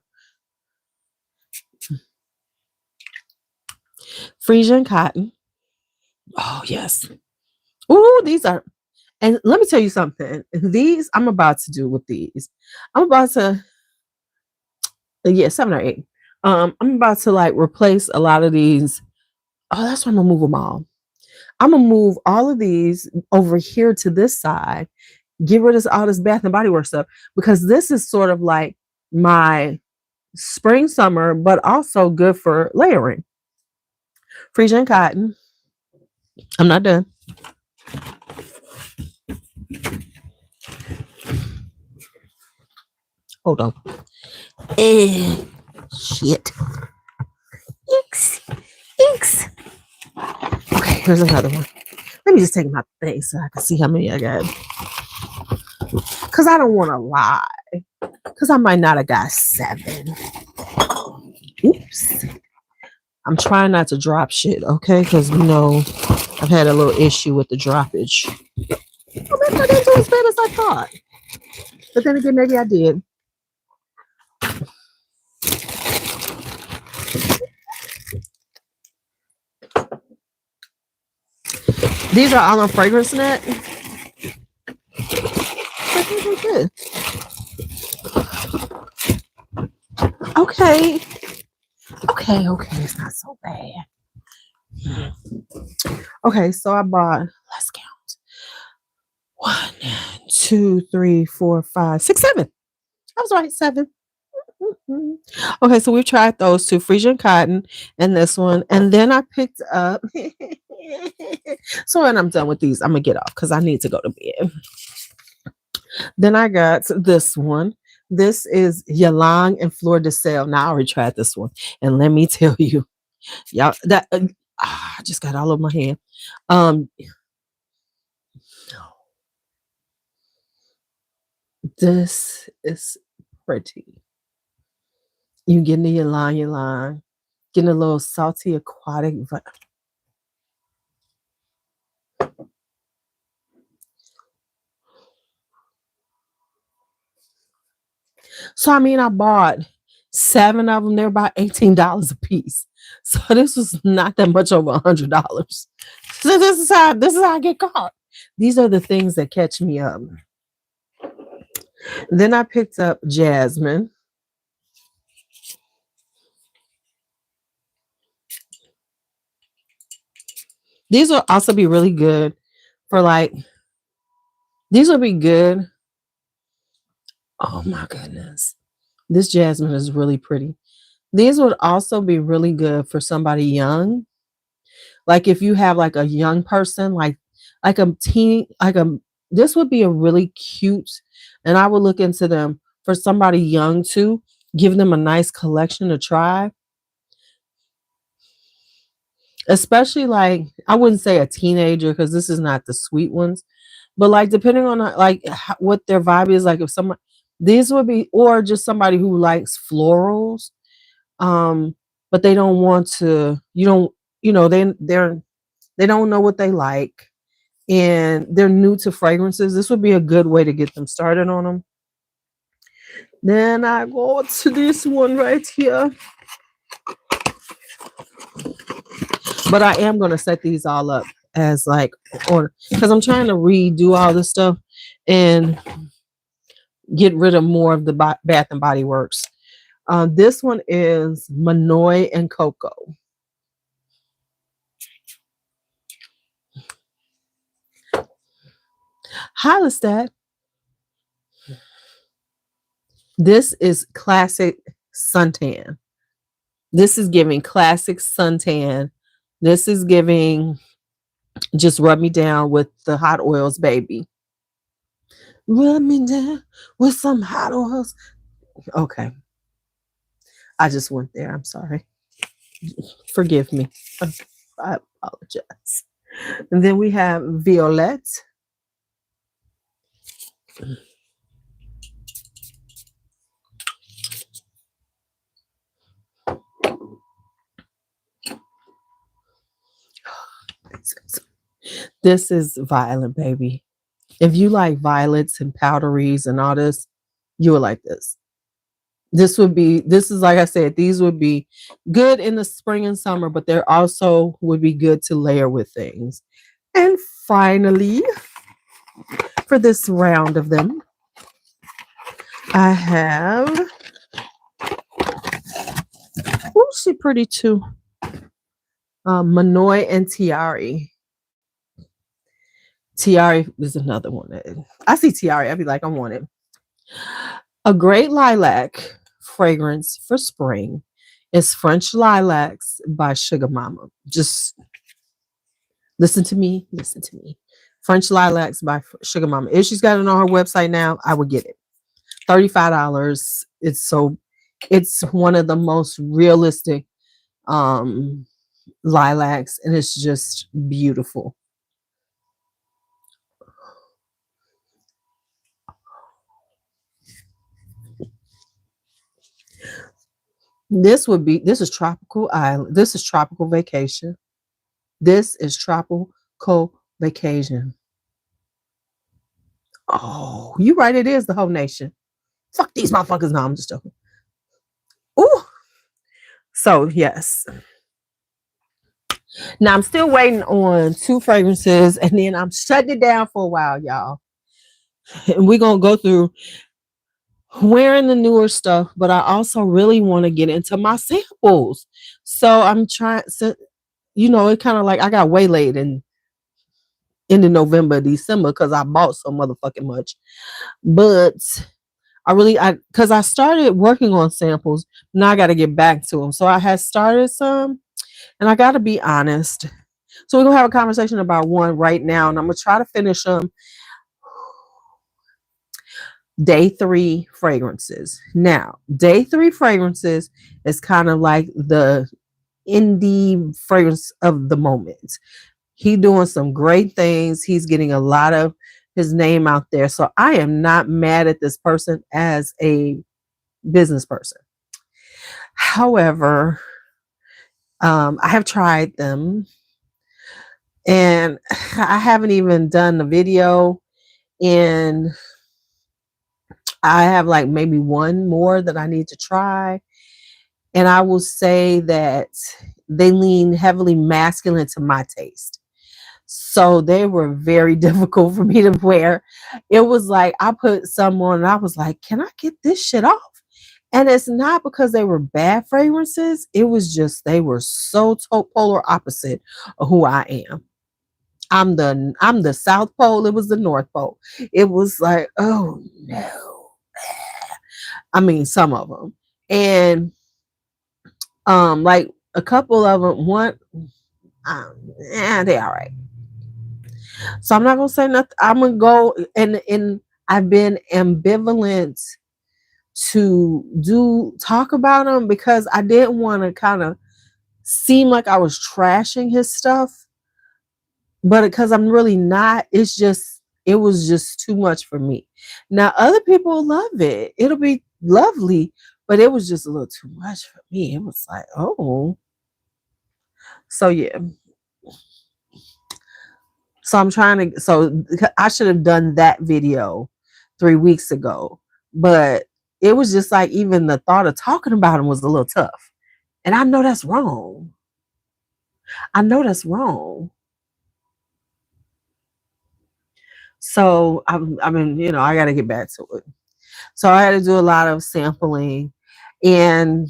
Freesia and Cotton. Oh, yes. Ooh, these are. And let me tell you something. These, I'm about to do with these. I'm about to, 7 or 8. I'm about to like replace a lot of these. Oh, that's why I'm going to move them all. I'm going to move all of these over here to this side. Get rid of all this Bath and Body Works stuff because this is sort of like my spring, summer, but also good for layering. Freesia and Cotton. I'm not done. Hold on. Shit. Inks. Okay, here's another one. Let me just take my face so I can see how many I got. Because I don't want to lie. Because I might not have got 7. Oops. I'm trying not to drop shit, okay? Because, I've had a little issue with the droppage. Well, maybe I didn't do as bad as I thought. But then again, maybe I did. These are all on Fragrance Net. Okay. It's not so bad. Okay, so I bought, let's count. 1, 2, 3, 4, 5, 6, 7. I was right, 7. Okay, so we've tried those two, Freesia and Cotton, and this one. And then I picked up. So when I'm done with these, I'm going to get off because I need to go to bed. Then I got this one. This is Ylang and Fleur de Sel. Now I already tried this one. And let me tell you, y'all, that I just got all over my hand. This is pretty. You getting the Ylang, getting a little salty aquatic. So I mean, I bought 7 of them. They're about $18 a piece. So this was not that much over $100. So this is how I get caught. These are the things that catch me up. Then I picked up Jasmine. These will also be really good for these will be good. Oh my goodness. This Jasmine is really pretty. These would also be really good for somebody young. Like if you have like a young person, like a teen, this would be a really cute, and I would look into them for somebody young too, give them a nice collection to try. Especially like, I wouldn't say a teenager because this is not the sweet ones, but like depending on like what their vibe is, like if someone, these would be, or just somebody who likes florals, but they don't want to, they don't know what they like and they're new to fragrances. This would be a good way to get them started on them. Then I go to this one right here. But I am going to set these all up as like order because I'm trying to redo all this stuff and get rid of more of the Bath and Body Works. This one is Manoi and Cocoa. Hi, Lestat. This is classic suntan. This is giving classic suntan. This is giving just rub me down with the hot oils, baby. Rub me down with some hot oils. Okay. I just went there. I'm sorry. Forgive me. I apologize. And then we have Violette. This is Violet, baby. If you like violets and powderies and all this, you would like this. This is like I said, these would be good in the spring and summer, but they're also would be good to layer with things. And finally, for this round of them, I have, oh, she pretty too. Manoi and Tiari. Tiari is another one. I see Tiari, I'd be like, I want it. A great lilac fragrance for spring is French Lilacs by Sugar Mama. Just listen to me. Listen to me. French Lilacs by Sugar Mama. If she's got it on her website now, I would get it. $35. It's one of the most realistic lilacs, and it's just beautiful. This is Tropical Island. This is Tropical Vacation. This is Tropical Vacation. Oh, you right. It is the whole nation. Fuck these motherfuckers. No, I'm just joking. Ooh. So, yes. Now, I'm still waiting on 2 fragrances, and then I'm shutting it down for a while, y'all. And we're going to go through wearing the newer stuff, but I also really want to get into my samples. So, I'm trying to, it kind of like I got waylaid in the November, December, because I bought so motherfucking much. But because I started working on samples, now I got to get back to them. So I had started some, and I got to be honest. So we're going to have a conversation about one right now, and I'm going to try to finish them. Day 3 fragrances. Now, day 3 fragrances is kind of like the indie fragrance of the moment. He's doing some great things. He's getting a lot of his name out there. So I am not mad at this person as a business person. However, I have tried them and I haven't even done the video, and I have like maybe one more that I need to try. And I will say that they lean heavily masculine to my taste. So they were very difficult for me to wear. It was like I put some on and I was like, can I get this shit off? And it's not because they were bad fragrances. It was just they were so polar opposite of who I am. I'm the South Pole. It was the North Pole. It was like, oh no. I mean, some of them. And like a couple of them, they all right. So I'm not gonna say nothing. I'm gonna go and I've been ambivalent to talk about him because I didn't want to kind of seem like I was trashing his stuff, but because I'm really not, it was just too much for me. Now other people love it. It'll be lovely, but it was just a little too much for me. It was like, oh. So yeah. So I should have done that video 3 weeks ago. But it was just like even the thought of talking about him was a little tough. And I know that's wrong. I know that's wrong. So I mean, I got to get back to it. So I had to do a lot of sampling, and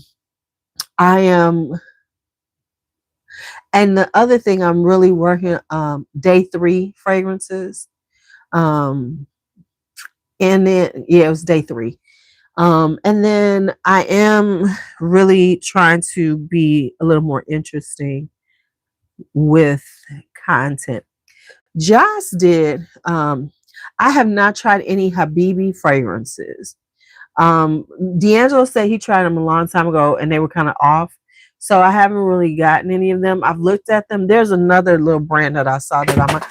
I am. And the other thing I'm really working day 3 fragrances, and then it was day 3, and then I am really trying to be a little more interesting with content. Joss did. I have not tried any Habibi fragrances. D'Angelo said he tried them a long time ago and they were kind of off. So I haven't really gotten any of them. I've looked at them. There's another little brand that I saw that I'm like,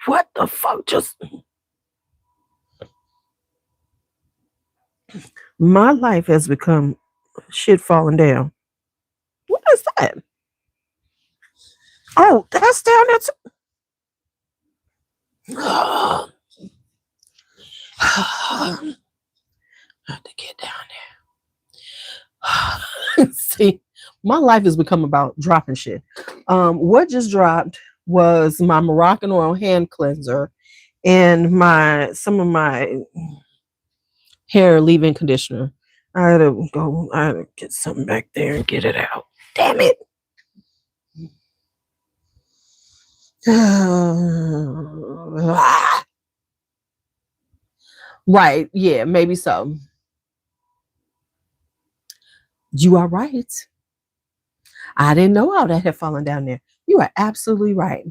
what the fuck? My life has become shit falling down. What is that? Oh, that's down there too. I have to get down there. See, my life has become about dropping shit. What just dropped was my Moroccan oil hand cleanser and some of my hair leave-in conditioner. I had to get something back there and get it out. Damn it. Right, yeah, maybe so. You are right. I didn't know all that had fallen down there. You are absolutely right.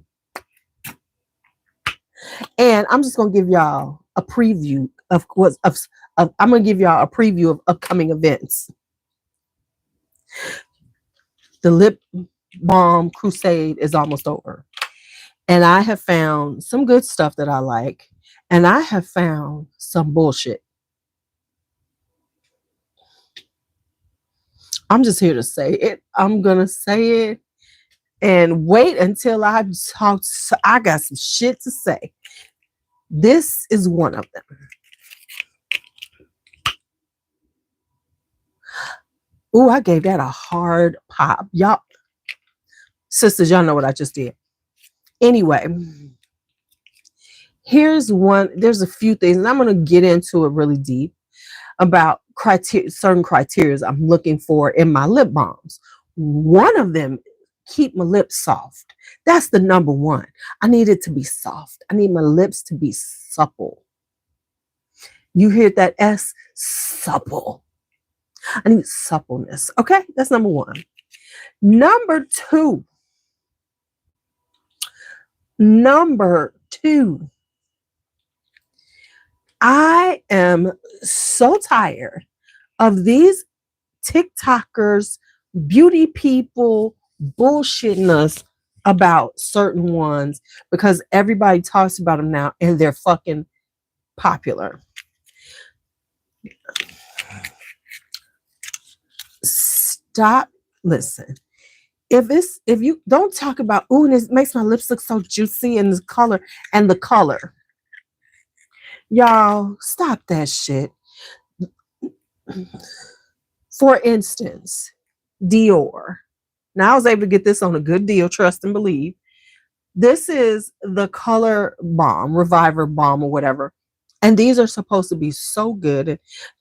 And I'm just gonna give y'all a preview of I'm gonna give y'all a preview of upcoming events. The lip balm crusade is almost over. And I have found some good stuff that I like. And I have found some bullshit. I'm just here to say it. I'm gonna say it and wait until I talk. I got some shit to say. This is one of them. Ooh, I gave that a hard pop. Y'all, sisters, y'all know what I just did. Anyway, here's one. There's a few things, and I'm going to get into it really deep about certain criteria I'm looking for in my lip balms. One of them, keep my lips soft. That's the number one. I need it to be soft. I need my lips to be supple. You hear that S? Supple. I need suppleness. Okay, that's number one. Number two. I am so tired of these TikTokers, beauty people bullshitting us about certain ones because everybody talks about them now and they're fucking popular. Stop. Listen. If you don't talk about, ooh, and it makes my lips look so juicy and the color. Y'all, stop that shit. For instance, Dior. Now I was able to get this on a good deal, trust and believe. This is the Color Balm, Reviver Balm or whatever. And these are supposed to be so good. And,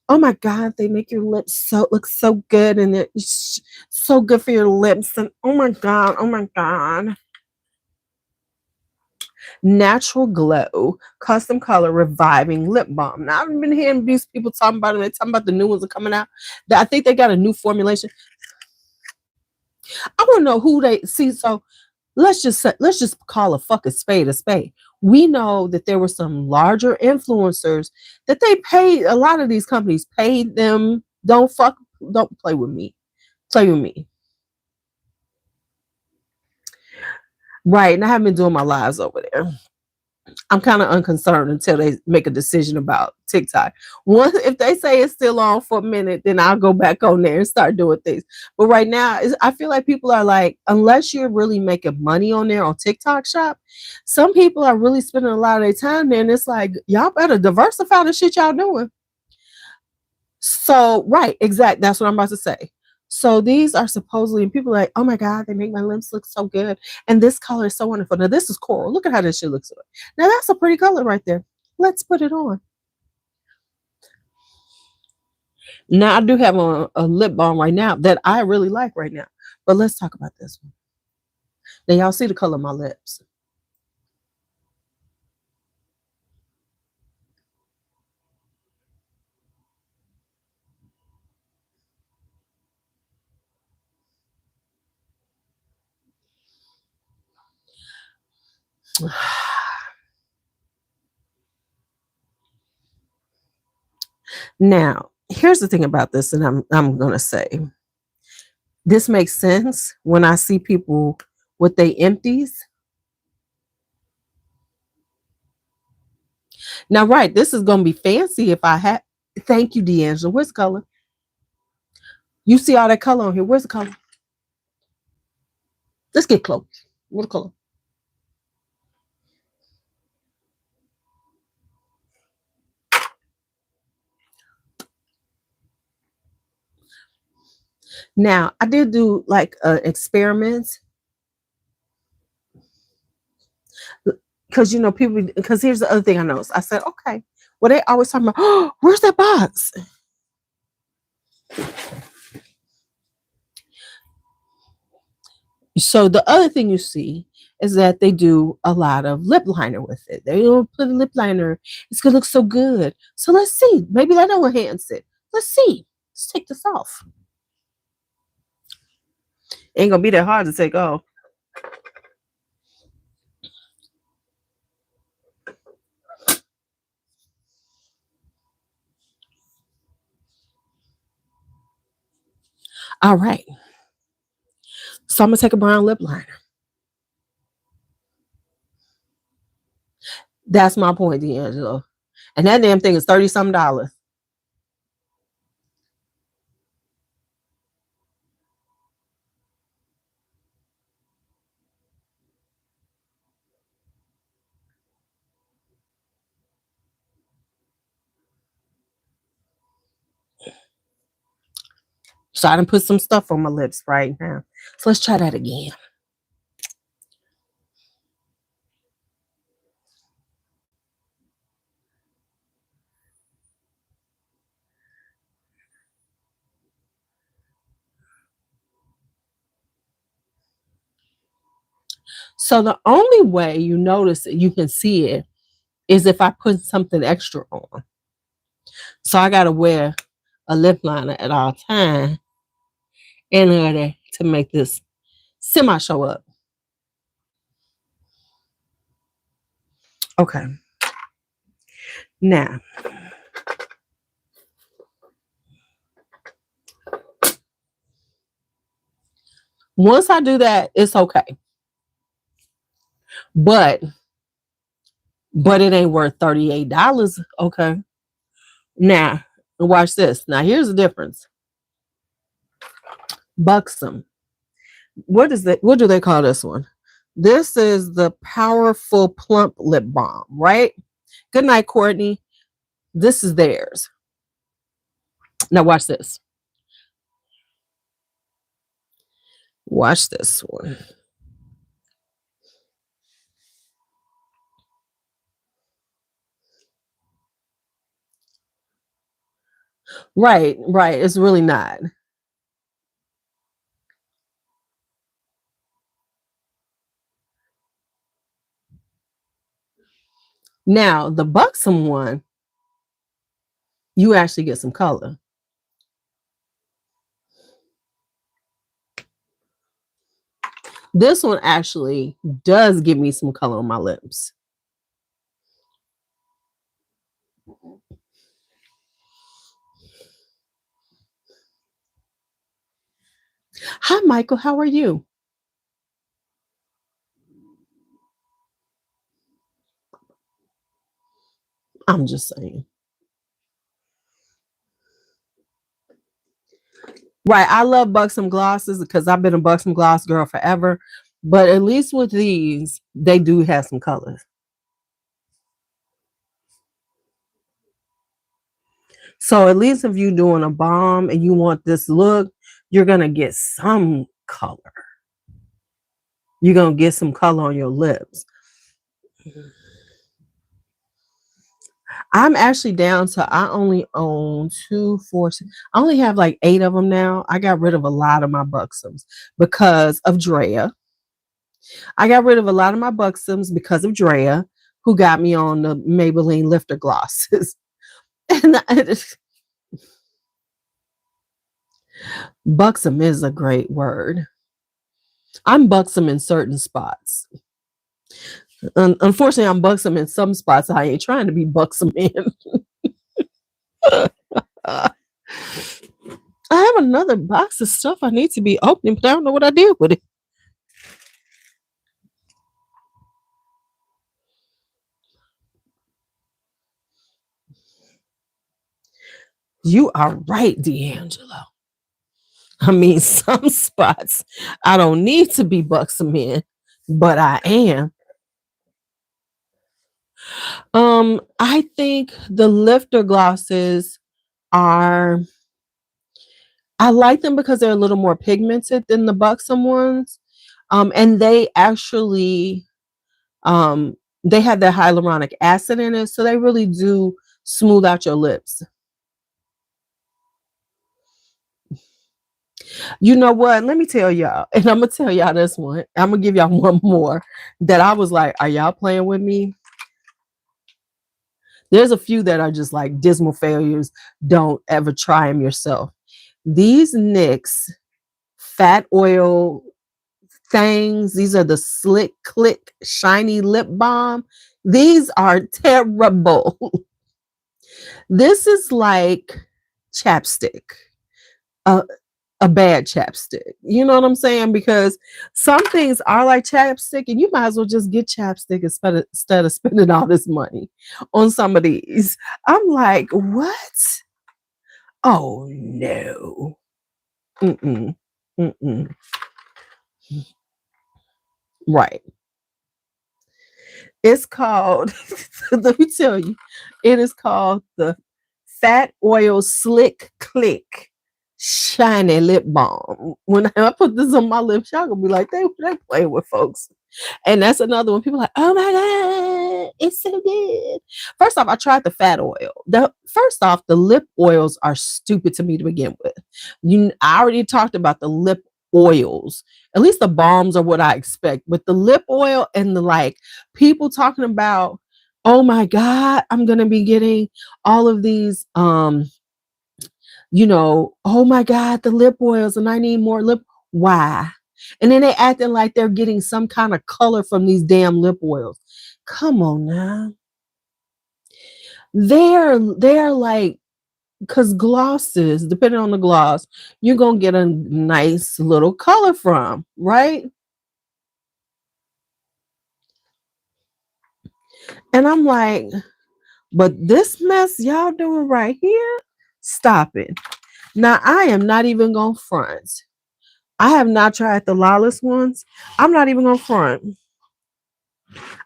oh my God, they make your lips look so good. And it's so good for your lips. And oh my God. Natural Glow, Custom Color Reviving Lip Balm. Now, I've been hearing these people talking about them. They're talking about the new ones are coming out. I think they got a new formulation. I want to know who they see. So let's just call a fucking spade a spade. We know that there were some larger influencers that they paid. A lot of these companies paid them. Don't play with me. Play with me. Right. And I haven't been doing my lives over there. I'm kind of unconcerned until they make a decision about TikTok. Once, if they say it's still on for a minute, then I'll go back on there and start doing things. But right now, I feel like people are like, unless you're really making money on there on TikTok Shop, some people are really spending a lot of their time there. And it's like, y'all better diversify the shit y'all doing. So, right, exact. That's what I'm about to say. So these are supposedly, and people are like, oh my God, they make my lips look so good. And this color is so wonderful. Now, this is coral. Look at how this shit looks. Now, that's a pretty color right there. Let's put it on. Now, I do have a lip balm right now that I really like right now. But let's talk about this one. Now, y'all see the color of my lips. Now, here's the thing about this, and I'm gonna say this makes sense when I see people with their empties. Now, right, this is gonna be fancy if I had. Thank you, D'Angelo. Where's the color? You see all that color on here. Where's the color? Let's get close. Where's the color? Now, I did do like experiments because people. Because here's the other thing I noticed. I said, okay, well they always talking about, oh, where's that box? So the other thing you see is that they do a lot of lip liner with it. They don't put a lip liner. It's gonna look so good. So let's see. Maybe that will enhance it. Let's see. Let's take this off. Ain't gonna be that hard to take off. All right. So I'm gonna take a brown lip liner. That's my point, D'Angelo. And that damn thing is $30-something. So I done put some stuff on my lips right now. So let's try that again. So the only way you notice it, you can see it, is if I put something extra on. So I gotta wear a lip liner at all times in order to make this semi show up. Okay. Now, once I do that, it's okay. But it ain't worth $38. Okay. Now, watch this. Now, here's the difference. Buxom. What is that? What do they call this one? This is the Powerful Plump Lip Balm, right? Good night, Courtney. This is theirs. Now, watch this. Watch this one. Right, right. It's really not. Now, the Buxom one, you actually get some color. This one actually does give me some color on my lips. Hi, Michael. How are you? I'm just saying. Right. I love Buxom glosses because I've been a Buxom gloss girl forever. But at least with these, they do have some colors. So at least if you're doing a balm and you want this look, you're going to get some color. You're going to get some color on your lips. I'm actually down to I only own 2, 4. I only have like 8 of them now. I got rid of a lot of my Buxoms because of Drea. I got rid of a lot of my Buxoms because of Drea, who got me on the Maybelline lifter glosses. And Buxom is a great word. I'm Buxom in certain spots. Unfortunately, I'm Buxom in some spots. I ain't trying to be Buxom in. I have another box of stuff I need to be opening, but I don't know what I did with it. You are right, D'Angelo. I mean, some spots I don't need to be Buxom in, but I am. I think the lifter glosses are I like them because they're a little more pigmented than the Buxom ones. And they actually they have their hyaluronic acid in it, so they really do smooth out your lips. You know what? Let me tell y'all, and I'm gonna tell y'all this one. I'm gonna give y'all one more that I was like, are y'all playing with me? There's a few that are just like dismal failures. Don't ever try them yourself. These NYX fat oil things, these are the Slick Click Shiny Lip Balm. These are terrible. This is like chapstick. Uh, a bad chapstick. You know what I'm saying? Because some things are like chapstick, and you might as well just get chapstick instead of spending all this money on some of these. I'm like, what? Oh no. Mm-mm. Mm-mm. Right. It's called, let me tell you, it is called the Fat Oil Slick Click Shiny Lip Balm. When I put this on my lips, y'all gonna be like, they play with folks. And that's another one. People are like, oh my God, it's so good. First off, I tried the fat oil. First off, the lip oils are stupid to me to begin with. I already talked about the lip oils. At least the balms are what I expect. But the lip oil and the like, people talking about, oh my God, I'm gonna be getting all of these oh my God, the lip oils and I need more lip. Why? And then they acting like they're getting some kind of color from these damn lip oils. Come on now. They're like, because glosses, depending on the gloss, you're gonna get a nice little color from, right? And I'm like, but this mess y'all doing right here, stop it. Now I am not even gonna front. I have not tried the Lawless ones. I'm not even gonna front.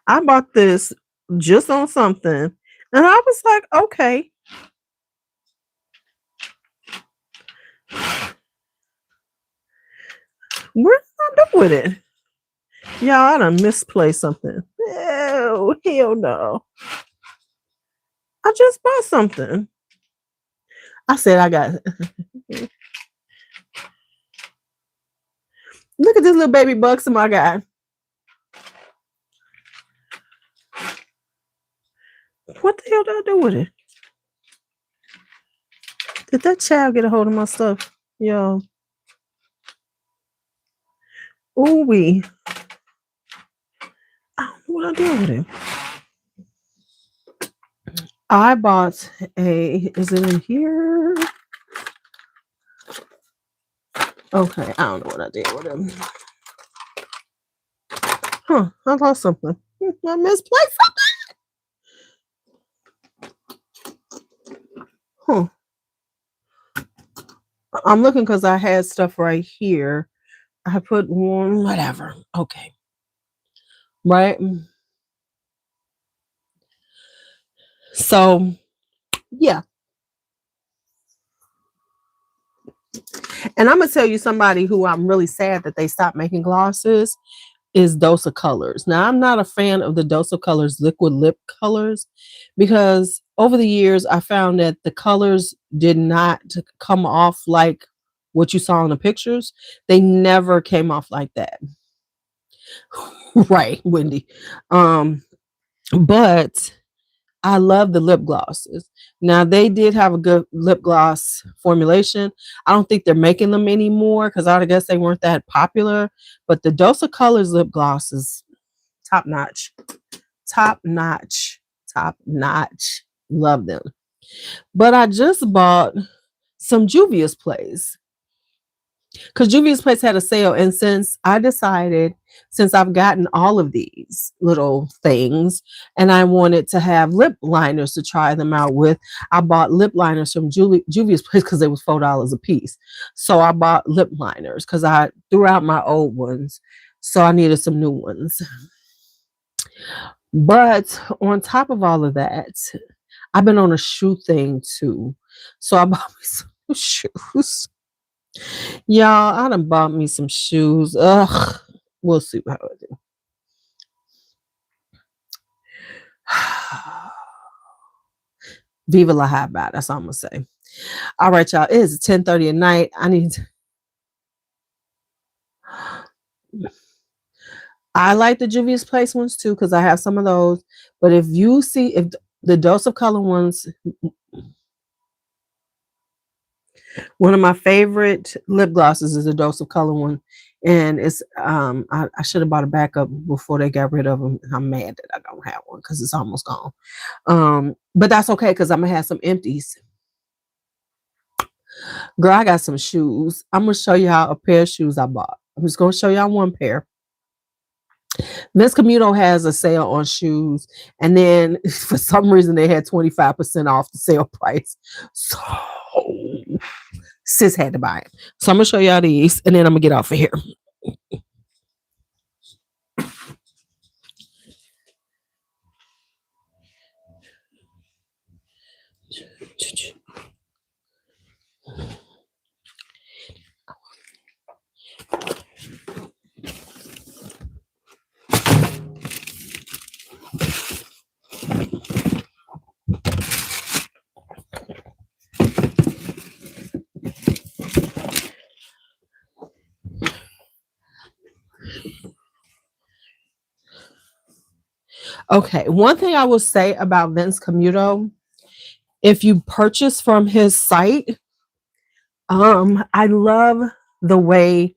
I bought this just on something, and I was like, okay. What did I do with it? Y'all, I done misplaced something. Oh, hell no. I just bought something. I said I got look at this little baby Buxom I got. What the hell did I do with it? Did that child get a hold of my stuff? Yo. Ooh wee. I don't know what I did with it. I bought is it in here? Okay, I don't know what I did with them. Huh, I lost something. I misplaced something. Huh. I'm looking because I had stuff right here. I put one, whatever. Okay. Right. So, yeah. And I'm going to tell you somebody who I'm really sad that they stopped making glosses is Dose of Colors. Now, I'm not a fan of the Dose of Colors liquid lip colors because over the years, I found that the colors did not come off like what you saw in the pictures. They never came off like that. Right, Wendy. But I love the lip glosses. Now they did have a good lip gloss formulation. I don't think they're making them anymore because I guess they weren't that popular. But the Dose of Colors lip gloss is top notch, top notch, top notch. Love them. But I just bought some Juvia's Place because Juvia's Place had a sale, and since I've gotten all of these little things and I wanted to have lip liners to try them out with, I bought lip liners from Juvia's Place because it was $4 a piece. So I bought lip liners because I threw out my old ones. So I needed some new ones. But on top of all of that, I've been on a shoe thing too. So I bought me some shoes. Y'all, I done bought me some shoes. Ugh. We'll see how I do. Viva la Habba. That's all I'm gonna say. All right, y'all. It is 10:30 at night. I like the Juvia's Place ones too because I have some of those. But if the Dose of Color ones, one of my favorite lip glosses is the Dose of Color one, and it's I should have bought a backup before they got rid of them. I'm mad that I don't have one because it's almost gone. But that's okay because I'm gonna have some empties. Girl, I got some shoes. I'm gonna show y'all a pair of shoes I bought. I'm just gonna show y'all one pair. Vince Camuto has a sale on shoes, and then for some reason they had 25% off the sale price. So sis had to buy it. So I'm gonna show y'all these, and then I'm gonna get off of here. Okay, one thing I will say about Vince Camuto, if you purchase from his site, I love the way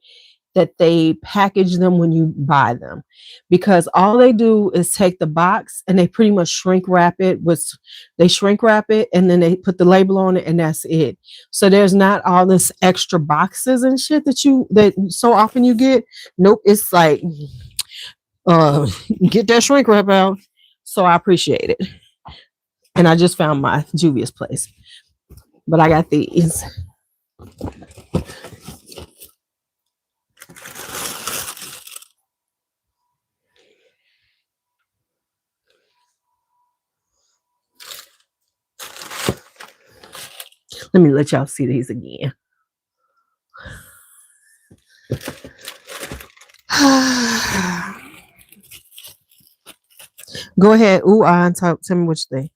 that they package them when you buy them, because all they do is take the box and they pretty much shrink wrap it and then they put the label on it and that's it. So there's not all this extra boxes and shit that so often you get. Nope, it's like get that shrink wrap out. So I appreciate it. And I just found my Juvia's Place, but I got these. Let me let y'all see these again. Go ahead. Ooh, and tell me what you think.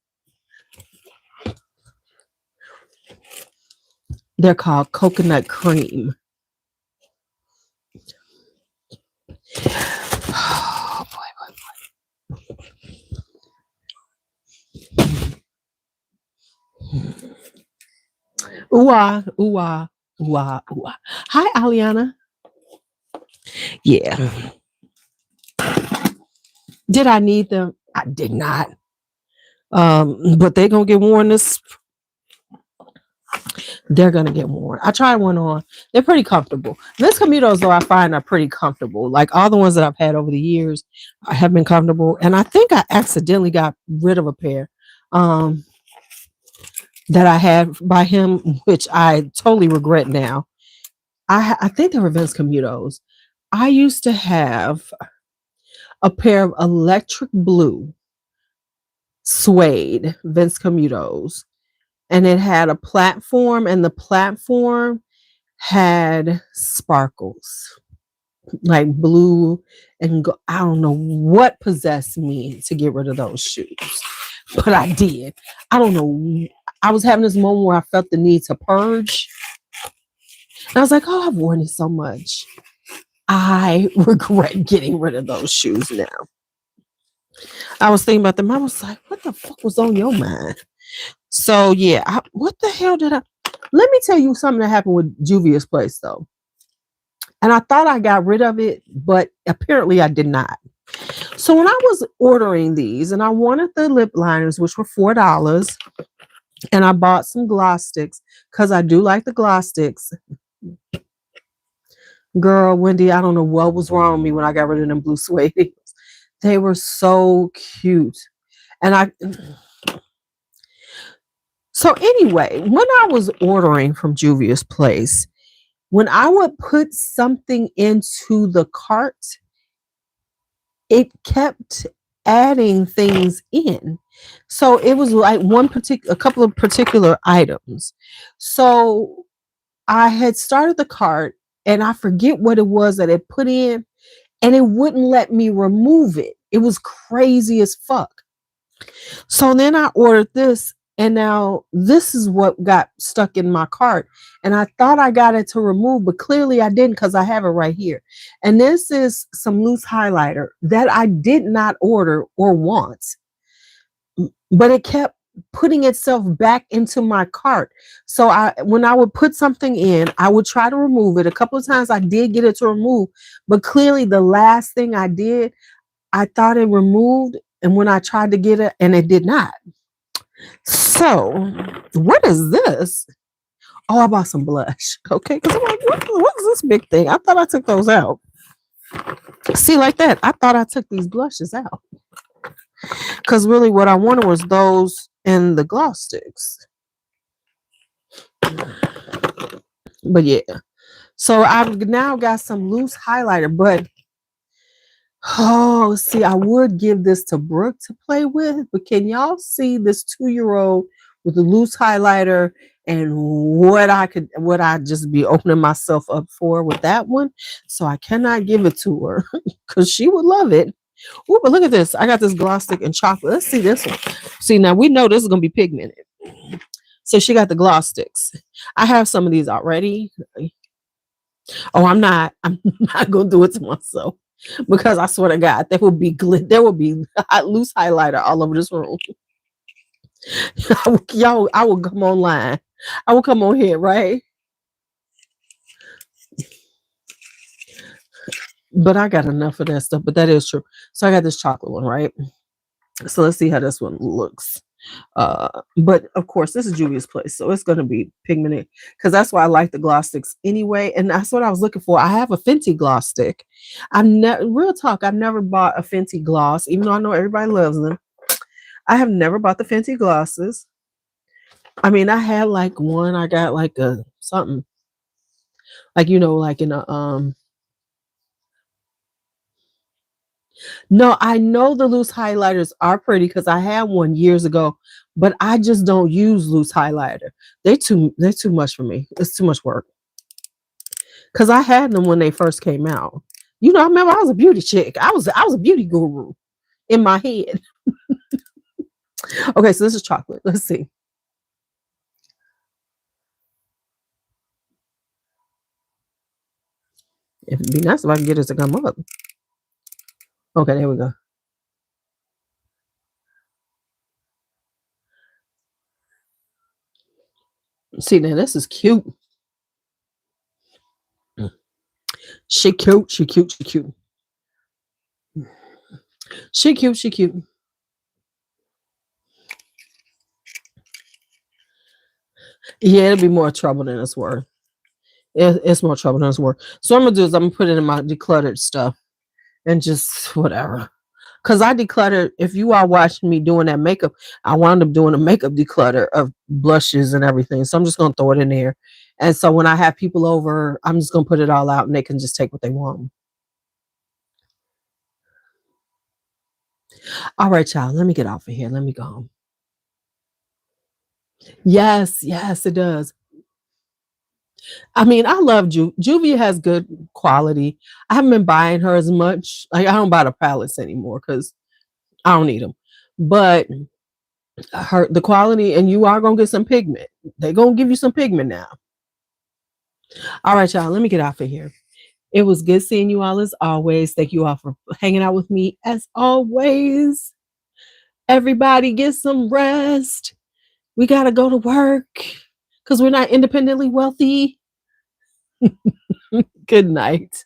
They're called coconut cream. Oh, boy. Ooh, ooh, ooh, ooh. Hi, Aliana. Yeah. Did I need them? I did not. But they're gonna get worn this. they're going to get worn. I tried one on. They're pretty comfortable. Vince Camutos, though, I find are pretty comfortable. Like all the ones that I've had over the years have been comfortable. And I think I accidentally got rid of a pair that I had by him, which I totally regret now. I think they were Vince Camutos. I used to have a pair of electric blue suede Vince Camutos, and it had a platform, and the platform had sparkles like blue and I don't know what possessed me to get rid of those shoes, but I did. I don't know. I was having this moment where I felt the need to purge. And I was like, oh, I've worn it so much. I regret getting rid of those shoes now. I was thinking about them. I was like, what the fuck was on your mind? So, yeah, what the hell did I... Let me tell you something that happened with Juvia's Place, though. And I thought I got rid of it, but apparently I did not. So when I was ordering these, and I wanted the lip liners, which were $4, and I bought some gloss sticks, because I do like the gloss sticks. Girl, Wendy, I don't know what was wrong with me when I got rid of them blue suede heels. They were so cute. And so anyway, when I was ordering from Juvia's Place, when I would put something into the cart, it kept adding things in. So it was like a couple of particular items. So I had started the cart and I forget what it was that it put in, and it wouldn't let me remove it. It was crazy as fuck. So then I ordered this, and now this is what got stuck in my cart. And I thought I got it to remove, but clearly I didn't, because I have it right here. And this is some loose highlighter that I did not order or want, but it kept putting itself back into my cart. So when I would put something in, I would try to remove it. A couple of times I did get it to remove, but clearly the last thing I did, I thought it removed, and when I tried to get it, and it did not. So what is this? Oh, I bought some blush. Okay, because I'm like, what is this big thing? I thought I took those out. See, like that, I thought I took these blushes out, because really what I wanted was those and the gloss sticks. But yeah, so I've now got some loose highlighter, but oh, see, I would give this to Brooke to play with, but can y'all see this 2-year-old with a loose highlighter and what I just be opening myself up for with that one? So I cannot give it to her because she would love it. Oh, but look at this. I got this gloss stick and chocolate. Let's see this one. See, now we know this is going to be pigmented. So she got the gloss sticks. I have some of these already. Oh, I'm not going to do it to myself, because I swear to God, there will be loose highlighter all over this room. Y'all, I will come online. I will come on here, right? But I got enough of that stuff, but that is true. So I got this chocolate one, right? So let's see how this one looks. But of course, this is Juvia's Place, so it's going to be pigmented, because that's why I like the gloss sticks anyway, and that's what I was looking for. I have a Fenty gloss stick. Real talk, I've never bought a Fenty gloss, even though I know everybody loves them. I have never bought the Fenty glosses. I mean, I had like one. I got like a something, like like in a No, I know the loose highlighters are pretty, because I had one years ago, but I just don't use loose highlighter. They're too much for me. It's too much work. Because I had them when they first came out. I remember I was a beauty chick. I was a beauty guru in my head. Okay, so this is chocolate. Let's see. It'd be nice if I can get it to come up. Okay, there we go. See, now this is cute. She cute. She cute. She cute. She cute. She cute. Yeah, it'll be more trouble than it's worth. It's more trouble than it's worth. So I'm gonna do is I'm gonna put it in my decluttered stuff and just whatever. Cause I decluttered. If you are watching me doing that makeup, I wound up doing a makeup declutter of blushes and everything. So I'm just gonna throw it in there. And so when I have people over, I'm just gonna put it all out and they can just take what they want. All right, y'all. Let me get off of here. Let me go home. Yes, yes, it does. I mean, I love Juvia has good quality. I haven't been buying her as much. Like I don't buy the palettes anymore because I don't need them. But the quality, and you are gonna get some pigment. They're gonna give you some pigment now. All right, y'all. Let me get off of here. It was good seeing you all as always. Thank you all for hanging out with me as always. Everybody get some rest. We gotta go to work because we're not independently wealthy. Good night.